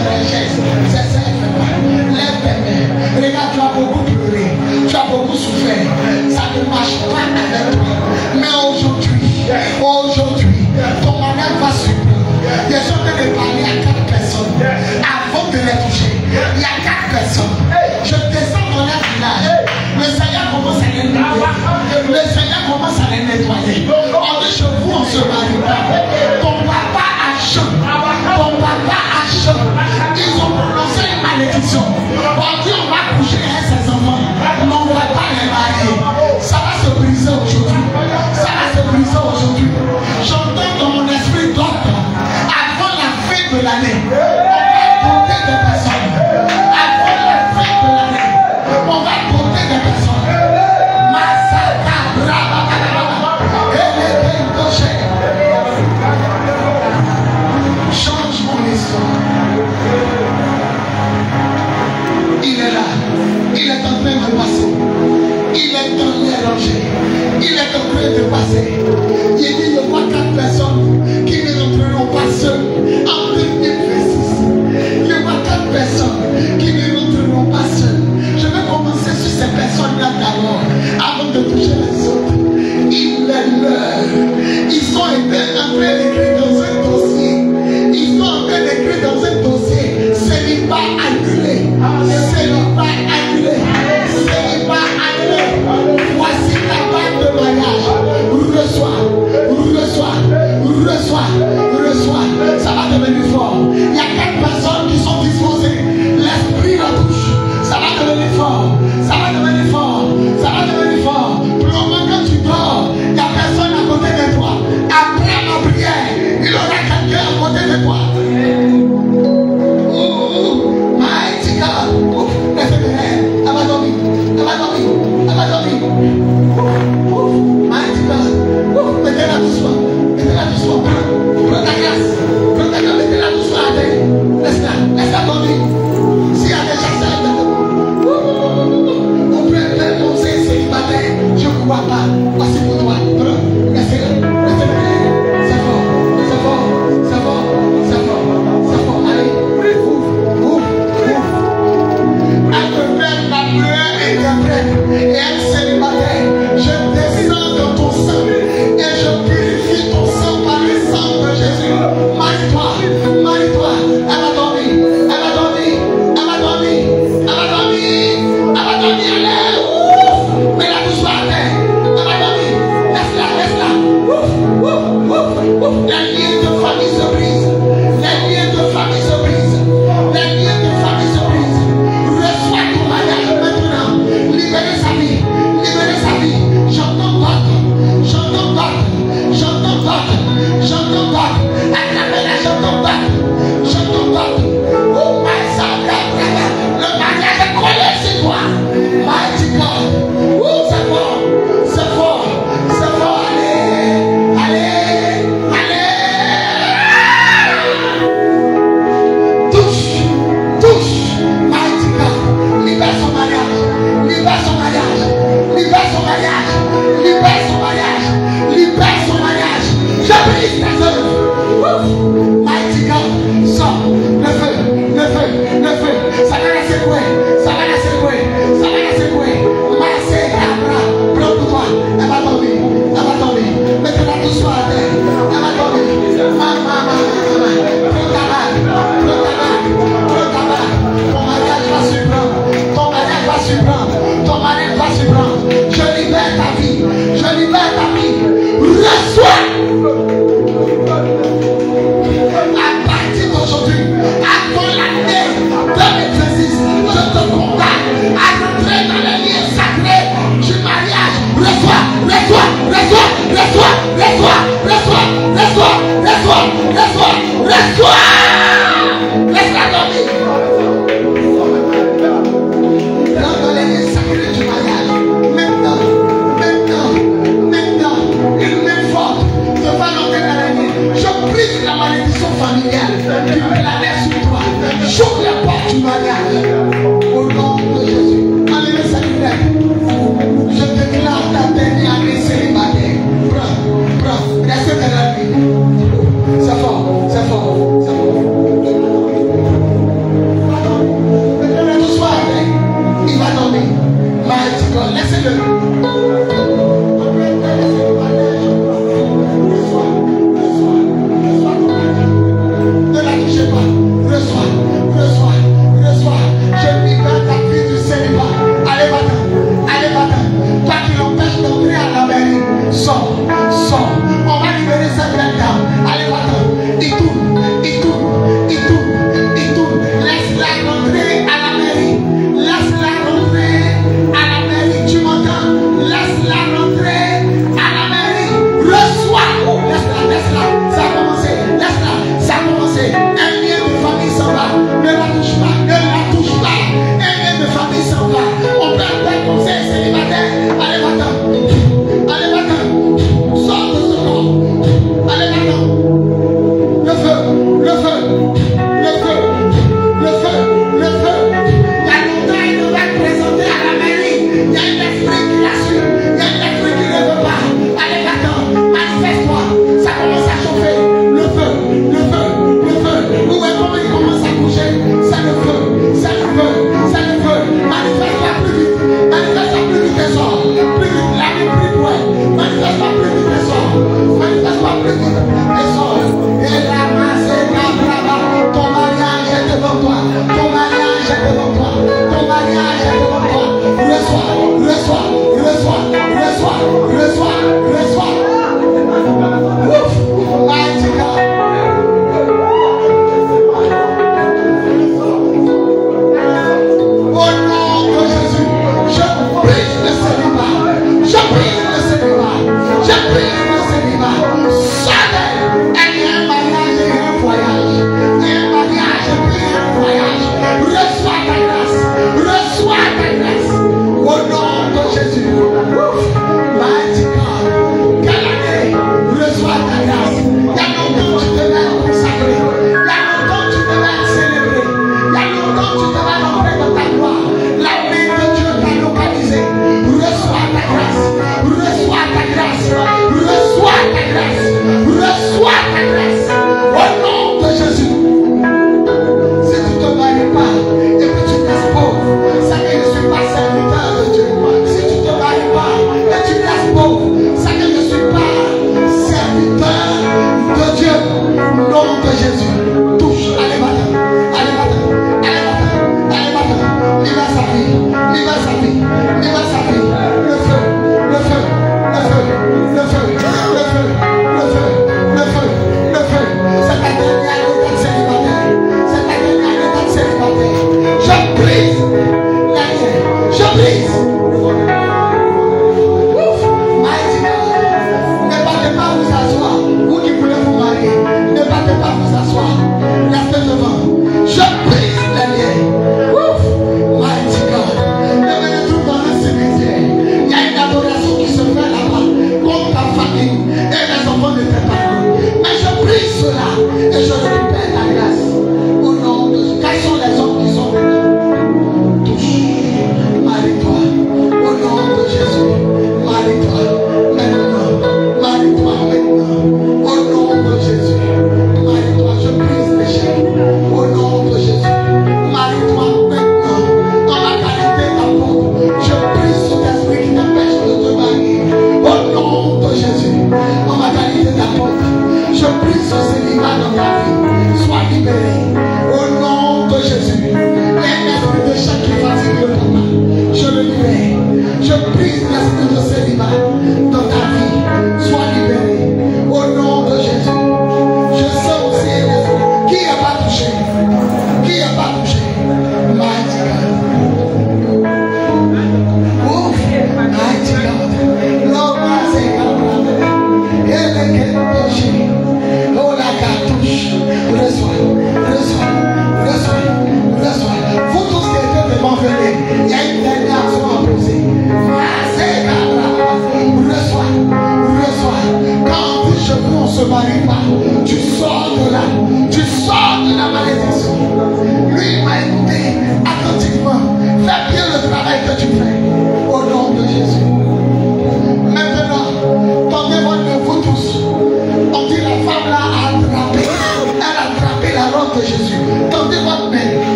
sur les chaises. C'est ça, il fait pas. Lève tes mains. Regarde, tu as beaucoup pleuré. Tu as beaucoup souffert. Ça ne marche pas avec toi. Mais aujourd'hui, ton manière va surprendre. Je suis en train de parler à 4 personnes. Avant de les toucher, il y a 4 personnes. Je descends dans leur village. Le Seigneur commence à les nettoyer. Le Seigneur commence à les nettoyer. On dit chez vous, on se marie pas. Ton papa a chaud. Ton papa a chaud. Ils ont prononcé une malédiction. On dit on va coucher avec ses enfants. Mais on ne va pas les marier. Ça va se briser aujourd'hui. Ça va se briser aujourd'hui. J'entends dans mon esprit d'autres. Avant la fin de l'année, on va porter des personnes. Avant la fin de l'année, on va porter des personnes. Masaka brava. Change mon histoire. Il est là. Il est en train de passer. Il est dans les rangées. Il est en train de passer. Il dit je vois 4 personnes qui ne rentreront pas seules en 2026. Je vois 4 personnes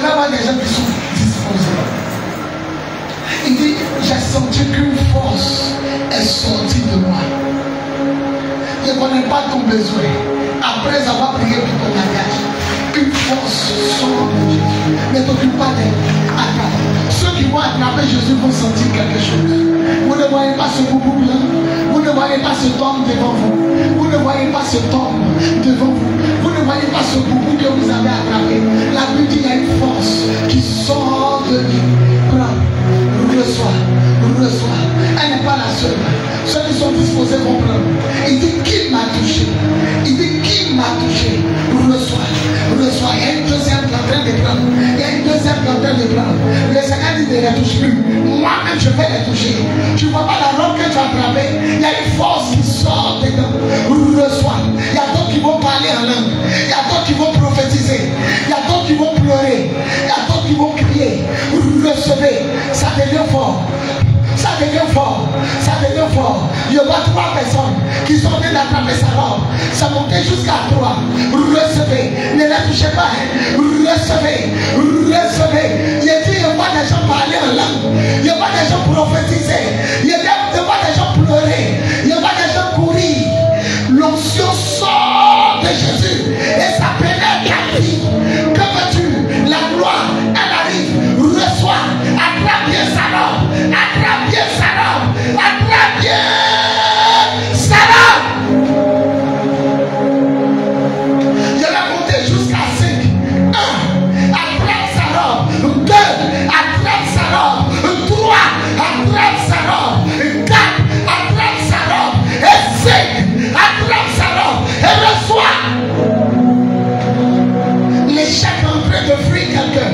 pouvez avoir des gens qui sont disposés. Il dit, j'ai senti qu'une force est sortie de moi. Je ne connais pas ton besoin. Après avoir prié pour ton mariage, une force sort de Jésus. Ne t'occupe pas d'attraper. Ceux qui vont attraper Jésus vont sentir quelque chose. Vous ne voyez pas ce boubou blanc. Vous ne voyez pas ce tombe devant vous. Vous ne voyez pas ce tombe devant vous. Vous ne voyez pas ce boubou que vous avez attrapé. La Bible dit qu'il y a une force qui sort de lui. Prends, reçois, reçois. Elle n'est pas la seule. Ceux qui sont disposés vont prendre. Il dit qui m'a touché. Il dit qui m'a touché. Reçois, reçois. Il y a une deuxième qui est en train de prendre. Il y a une deuxième qui est en train de prendre. Le Seigneur dit ne les touche plus. Moi-même je vais les toucher. Tu ne vois pas la robe que tu as attrapée. Il y a une force qui sort dedans. Reçois. Il y a d'autres qui vont parler en langue. Il y a d'autres qui vont prophétiser. Il y a d'autres qui vont pleurer. Il y a d'autres qui vont crier. Recevez. Ça devient fort. Ça devient fort, ça devient fort. Il y aura 3 personnes qui sont en train d'attraper sa robe. Ça montait jusqu'à 3. Recevez, ne les touchez pas. Recevez, recevez. Il y a dit, il y aura des gens parler en langue. Il y aura des gens prophétiser. Il y aura des gens pleurer. Il y aura des gens courir. L'onction sort de Jésus et ça pénètre la vie. Que veux-tu? La gloire, elle arrive. Reçois, attrape bien sa robe. Attrape bien sa robe. Attrape bien sa robe. Je vais monter jusqu'à 5. 1. Attrape sa robe. 2. Attrape sa robe. 3. Attrape sa robe. 4. Attrape sa robe. Et 5. Attrape sa robe. Et reçois. L'échec est en train de fuir quelqu'un.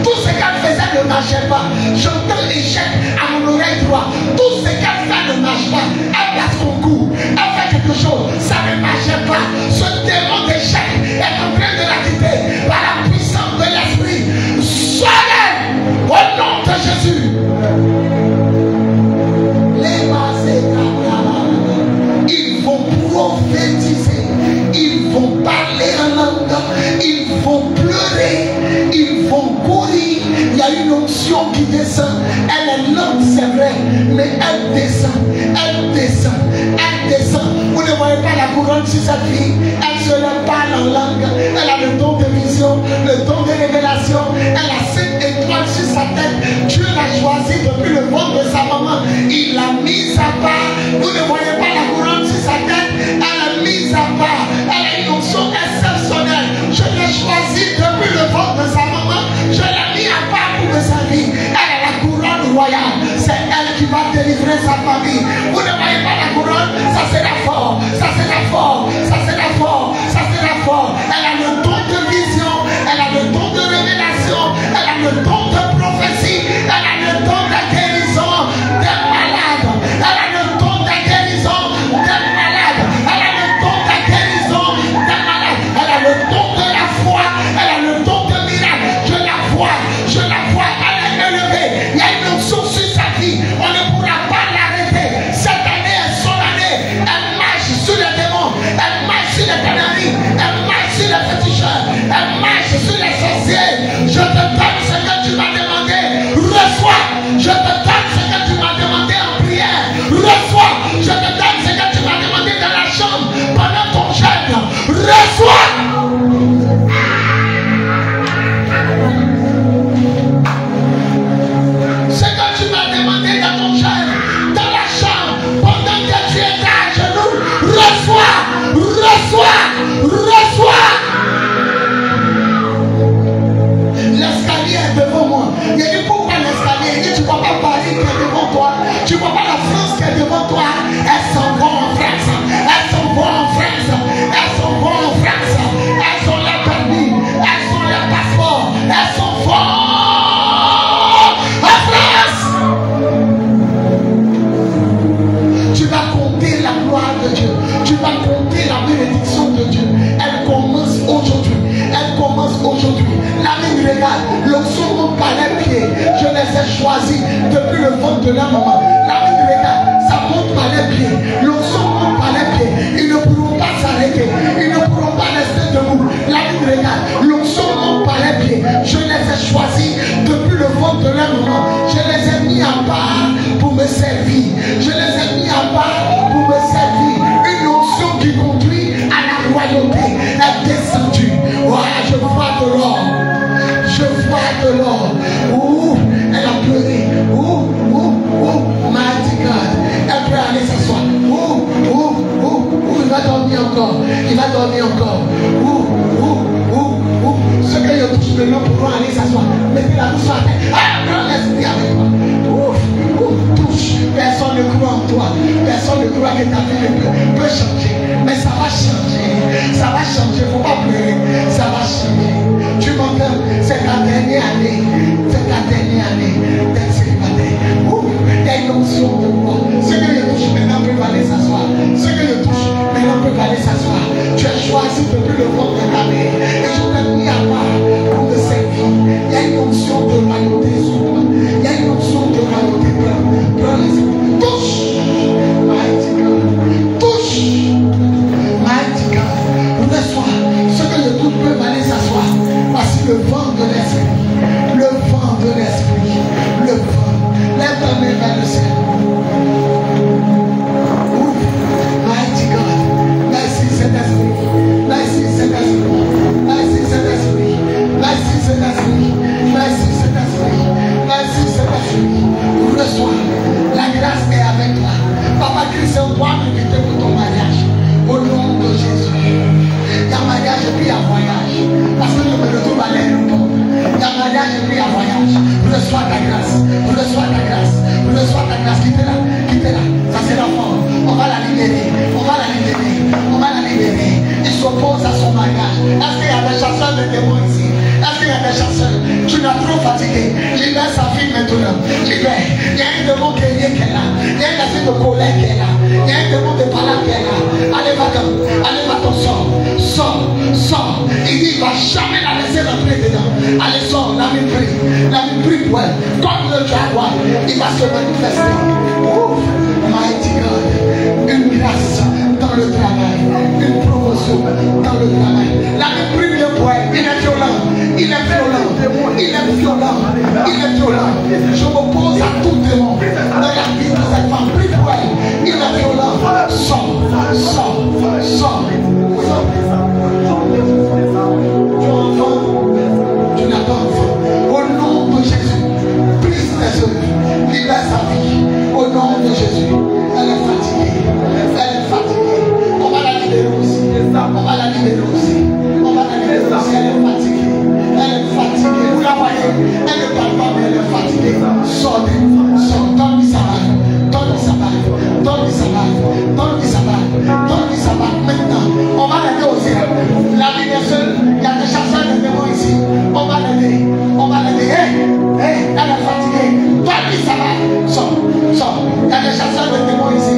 Tout ce qu'elle faisait ne marchait pas. J'entends l'échec à mon oreille droite. Tout ce qu'elle fait ne marche pas. Elle place son cou. Elle fait quelque chose. Ça ne marchait pas. Ce démon d'échec est en train de la quitter par la puissance de l'esprit. Soyez au nom de Jésus. Les ils vont prophétiser. Ils vont parler en langue. Ils vont pleurer. Ils vont courir. Il y a une onction qui descend. Elle est lente, c'est vrai, mais elle descend. Elle descend. Elle descend. Vous ne voyez pas la couronne sur cette fille. Elle se le parle en langue. Elle a le don de vision, le don de révélation. Elle a 7 étoiles sur sa tête. Dieu l'a choisi depuis le ventre de sa maman. Il l'a mise à part. Vous ne voyez pas la couronne sur sa tête. Elle l'a mise à part. Elle a une onction exceptionnelle. Je l'ai choisi depuis le ventre de sa maman. Je l'ai mis à part pour sa vie. Elle a la couronne royale. C'est elle qui va délivrer sa famille. Vous ne voyez pas la couronne? Ça sera fort. Ça sera fort. Ça sera fort. Ça sera fort. Elle a le don de vision. Elle a le don de révélation. Elle a le don de prophétie. Elle a le don de guérison des malades. Elle a le don de guérison des malades. Elle a le don de guérison des malades. Elle a le don de la foi. Elle a le don de miracle. Je la vois. Je la vois. Elle est élevée. Il y a une onction sur sa vie. On ne pourra pas l'arrêter. Cette année est son année. Elle marche sur les démons. Elle marche sur les canaries. Elle marche sur les féticheurs. Elle marche sur les sorciers. Je te donne ce que tu m'as demandé. Reçois. Je te donne ce que tu m'as demandé en prière. Reçois. Je te donne ce que tu m'as demandé dans la chambre pendant ton jeûne. Reçois. Ce que tu m'as demandé dans ton jeûne, dans la chambre, pendant que tu es à genoux, reçois, reçois, reçois. L'escalier est devant moi. Il dit pourquoi l'escalier? Il dit tu ne vois pas Paris qui est devant toi, tu ne vois pas la France qui est devant toi. Elles s'en vont en France, elles s'en vont en France, elles s'en vont en France, elles ont les permis, elles ont les passeports, elles s'en vont. Tu vas compter la gloire de Dieu. Tu vas compter la bénédiction de Dieu. Elle commence aujourd'hui. Elle commence aujourd'hui. La vie regarde. L'onction monte par les pieds. Je les ai choisis depuis le ventre de la maman. La vie regarde. Ça monte par les pieds. L'onction monte par les pieds. Ils ne pourront pas s'arrêter. Ils ne pourront pas rester debout. La vie regarde. L'onction monte par les pieds. Je les ai choisis. grâce. Reçois ta grâce. Reçois ta grâce. Quittez-la. Quittez-la. Ça c'est l'enfant. On va la libérer. On va la libérer. On va la libérer. Il s'oppose à son mariage. Est-ce qu'il y a des chasseurs de démons ici? Est-ce qu'il y a des chasseurs? Tu l'as trop fatigué. Libère sa fille maintenant. Libère. Il y a un démon guerrier qui est là. Il y a un esprit de colère qui est là. Il y a un démon de palabre qui est là. Allez, va-t'en. Allez, va-t'en, sors. Sors. Sors. Il dit, il ne va jamais la laisser rentrer dedans. Allez, sors. La vie prie. La vie prie pour elle. Comme le jaguar, il va se manifester. Ouf. Mighty God. Une grâce dans le travail. Une promotion dans le travail. La vie prie bien pour elle. Il est violent. Il est violent. Il est violent. Il est violent. Je m'oppose à tout démon dans la vie de cette femme. Prie pour elle. Il est violent. Sors. Sors. Sors. Tu n'as pas enfant. Au nom de Jésus, brise tes œuvres, libère sa vie. Au nom de Jésus, elle est fatiguée. Elle est fatiguée. On va la libérer aussi. On va la libérer aussi. On va la libérer aussi. Elle est fatiguée. Elle est fatiguée. Vous la voyez? Elle ne parle pas, mais elle est fatiguée. Sortez. Sors. Donne-lui sa bague. Donne-lui sa bague. Donne-lui sa bague. Donne-lui sa bague. Donne-lui sa bague. Maintenant, on va l'aider aussi. La vie est seule. Il y a des chasseurs de démons ici. On va l'aider. On va l'aider. Elle est fatiguée. Donne-lui sa bague. Sors. Sors. Il y a des chasseurs de démons ici.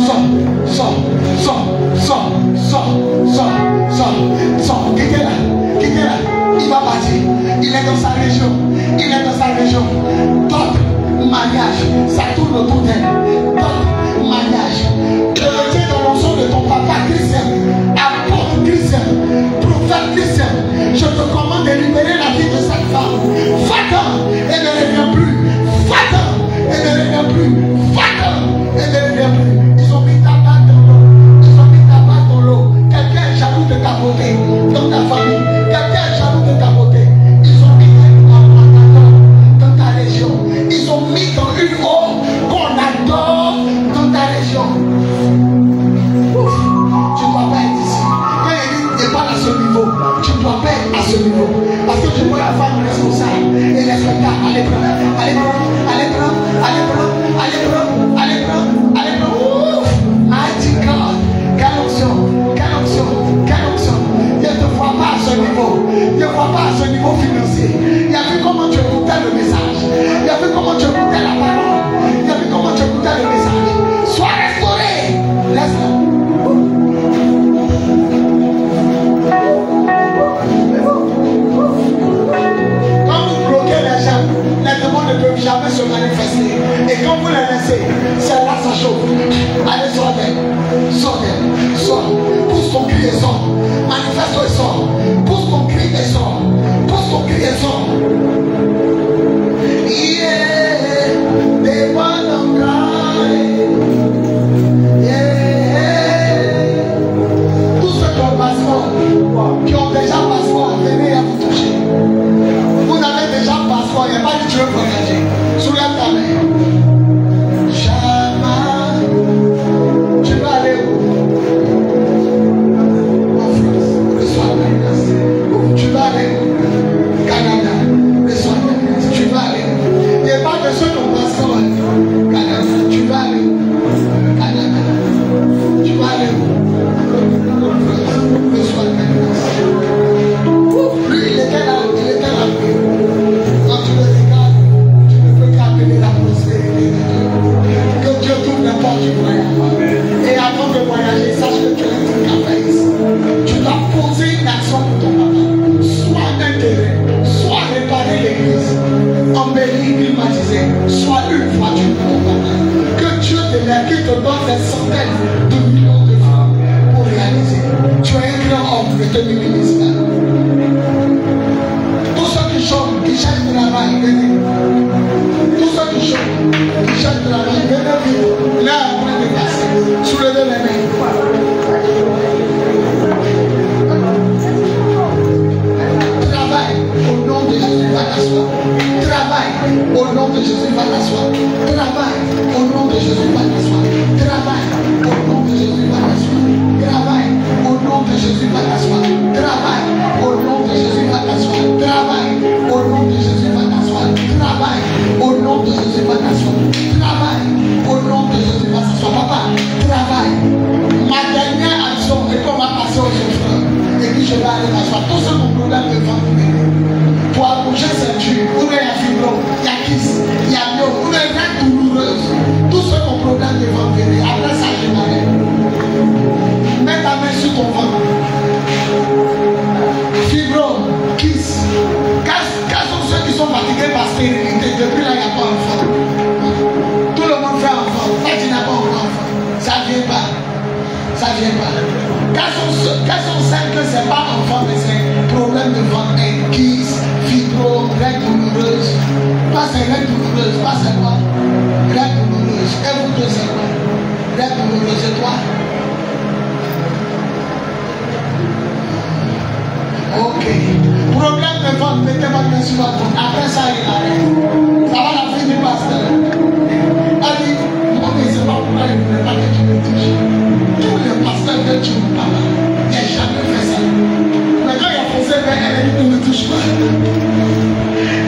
Sors. Sors. Sors. Sors. Sors. Sors. Sors. Sors. Quittez-la. Quittez-la. Il va partir. Il est dans sa région. Il est dans sa région. D'autres mariage. Ça tourne autour d'elle. D'autres mariage. Je le tiens dans l'ensemble de ton papa Christian. Apôtre Christian. Prophète Christian. Je te commande de libérer la vie de cette femme. Va-t'en et ne reviens plus. Va-t'en et ne reviens plus. Va-t'en et ne reviens plus. Ils ont mis ta bague dans l'eau. Ils ont mis ta bague dans l'eau. Quelqu'un est jaloux de ta beauté dans ta famille. Quelqu'un est jaloux de ta beauté. Ils ont mis dans ta région. Ils ont mis dans une eau qu'on adore dans ta région. Ouf. Tu ne dois pas être ici. Quand il dit tu n'es pas à ce niveau, tu ne dois pas être à ce niveau. Parce que je vois la femme responsable et respectable. Allez prendre, allez prendre, allez prendre, allez prendre, allez prendre, allez prendre, allez prendre. Ouf. Mighty God. Quelle option, quelle option, quelle option. Je ne te vois pas à ce niveau. Je ne vois pas à ce niveau financier. Il y a vu comment tu écoutais le message. Il y a vu comment tu écoutais la parole. Il y a vu comment tu écoutais le message. Sois restauré. Laisse-le. Quand vous bloquez les gens, les démons ne peuvent jamais se manifester. Et quand vous les laissez, c'est là ça chauffe. Allez, sors d'elle. Sors d'elle. Sors. Pousse ton cri et sors. Manifeste-toi et sors. Pousse ton cri et sors. Pousse ton cri et sors. Yeah, they wanna cry. Yeah. Tous ceux qui ont passeport, qui ont déjà passeport, venez à vous toucher. Vous avez déjà passeport, il n'y a pas de Dieu voyager. Soulève ta main. Jamais. Tu vas aller où? En France. Reçois la grâce. Tu vas aller où? Canada. Reçois la grâce. Tu vas aller où? Il n'y a pas de ceux qui ont passeport. Canada. Tu vas aller où? Canada. Tu vas aller où? En France. Reçois la grâce. Lui, il était là. Il était là. Quand tu le regardes, tu ne peux qu'appeler la prospérité de Dieu. Que Dieu t'ouvre les portes du voyage. Et avant de voyager, sache que tu as un truc à faire ici. Tu dois poser une action pour ton papa. Soit intérêt, soit réparer l'église, embellir, climatiser, soit une voiture pour ton papa. Que Dieu te lève, qu'il te donne des centaines de millions de francs pour réaliser. Tu es un grand homme, ne te minimise pas. Tous ceux qui chantent, qui cherchent de travail, venez. Tous ceux qui chantent, qui cherchent de travail, venez vite. Là, après de passer, soulevez les mains. Travail au nom de Jésus, va t'asseoir. Travail au nom de Jésus, va t'asseoir. Travail au nom de Jésus, va t'asseoir. Travail au nom de Jésus, va t'asseoir. Travail au nom de Jésus, va t'asseoir. Travail au nom de Jésus, va t'asseoir. Travail au nom de Jésus, va t'asseoir. Travail au nom Reine douloureuse, toi c'est quoi? Reine douloureuse. Et vous deux c'est quoi? Reine douloureuse, c'est toi? Ok. Problème de vente, mettez votre main sur votre compte. Après ça, il arrête. Ça va la fille du pasteur. Elle dit, moi, mais c'est pas pourquoi je ne voulais pas que tu me touches. Tous les pasteurs que tu me parles, il n'a jamais fait ça. Mais quand il a foncé vers elle, elle dit, ne me touche pas. Elle dit,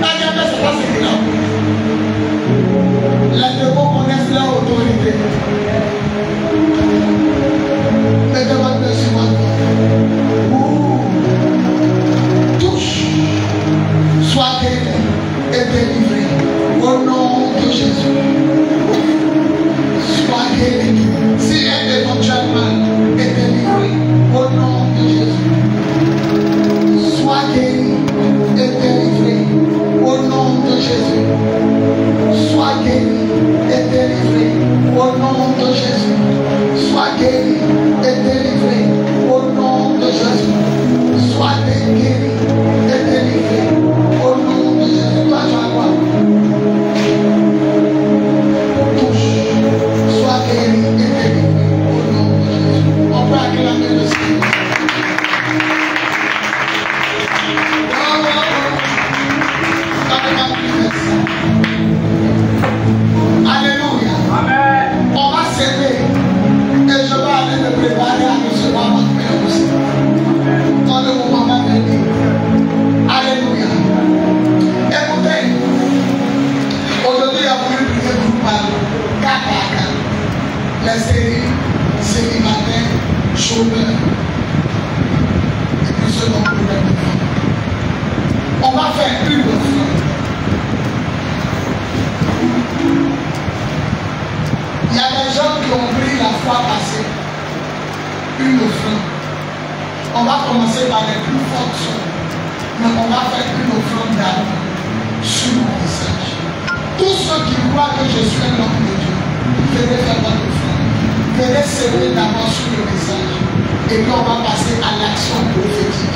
mais c'est pas ce qu'il a. Les démons connaissent leur autorité. Mettez votre main sur votre compte. Sois guéri et délivré au nom de Jésus. Sois guéri. Si elle éventuellement est délivrée au nom de Jésus. Sois guéri et délivré au nom de Jésus. Sois guéri et délivré au nom de Jésus. Sois guéri et délivré au nom de Jésus. Sois guéri et délivré au nom de Jésus. Toi, tu as quoi? Touche. Sois guéri et délivré au nom de Jésus. On peut acclamer le Seigneur. Alléluia. Amen. On va s'aimer et je vais aller me préparer à recevoir votre Père aussi. Dans le moment va venir. Alléluia. Écoutez, aujourd'hui il y a voulu prier groupal, 4 à 4. Les séries, célibataires, chômeurs, et puis ceux qui ont problème de vie. On va faire une offrande. Il y a des gens qui ont pris la fois passée une offrande. On va commencer par les plus fortes sommes, mais on va faire une offrande d'amour sur mon visage. Tous ceux qui croient que je suis un homme de Dieu, venez faire votre offrande. Venez serrer d'abord sur le visage. Et puis on va passer à l'action prophétique.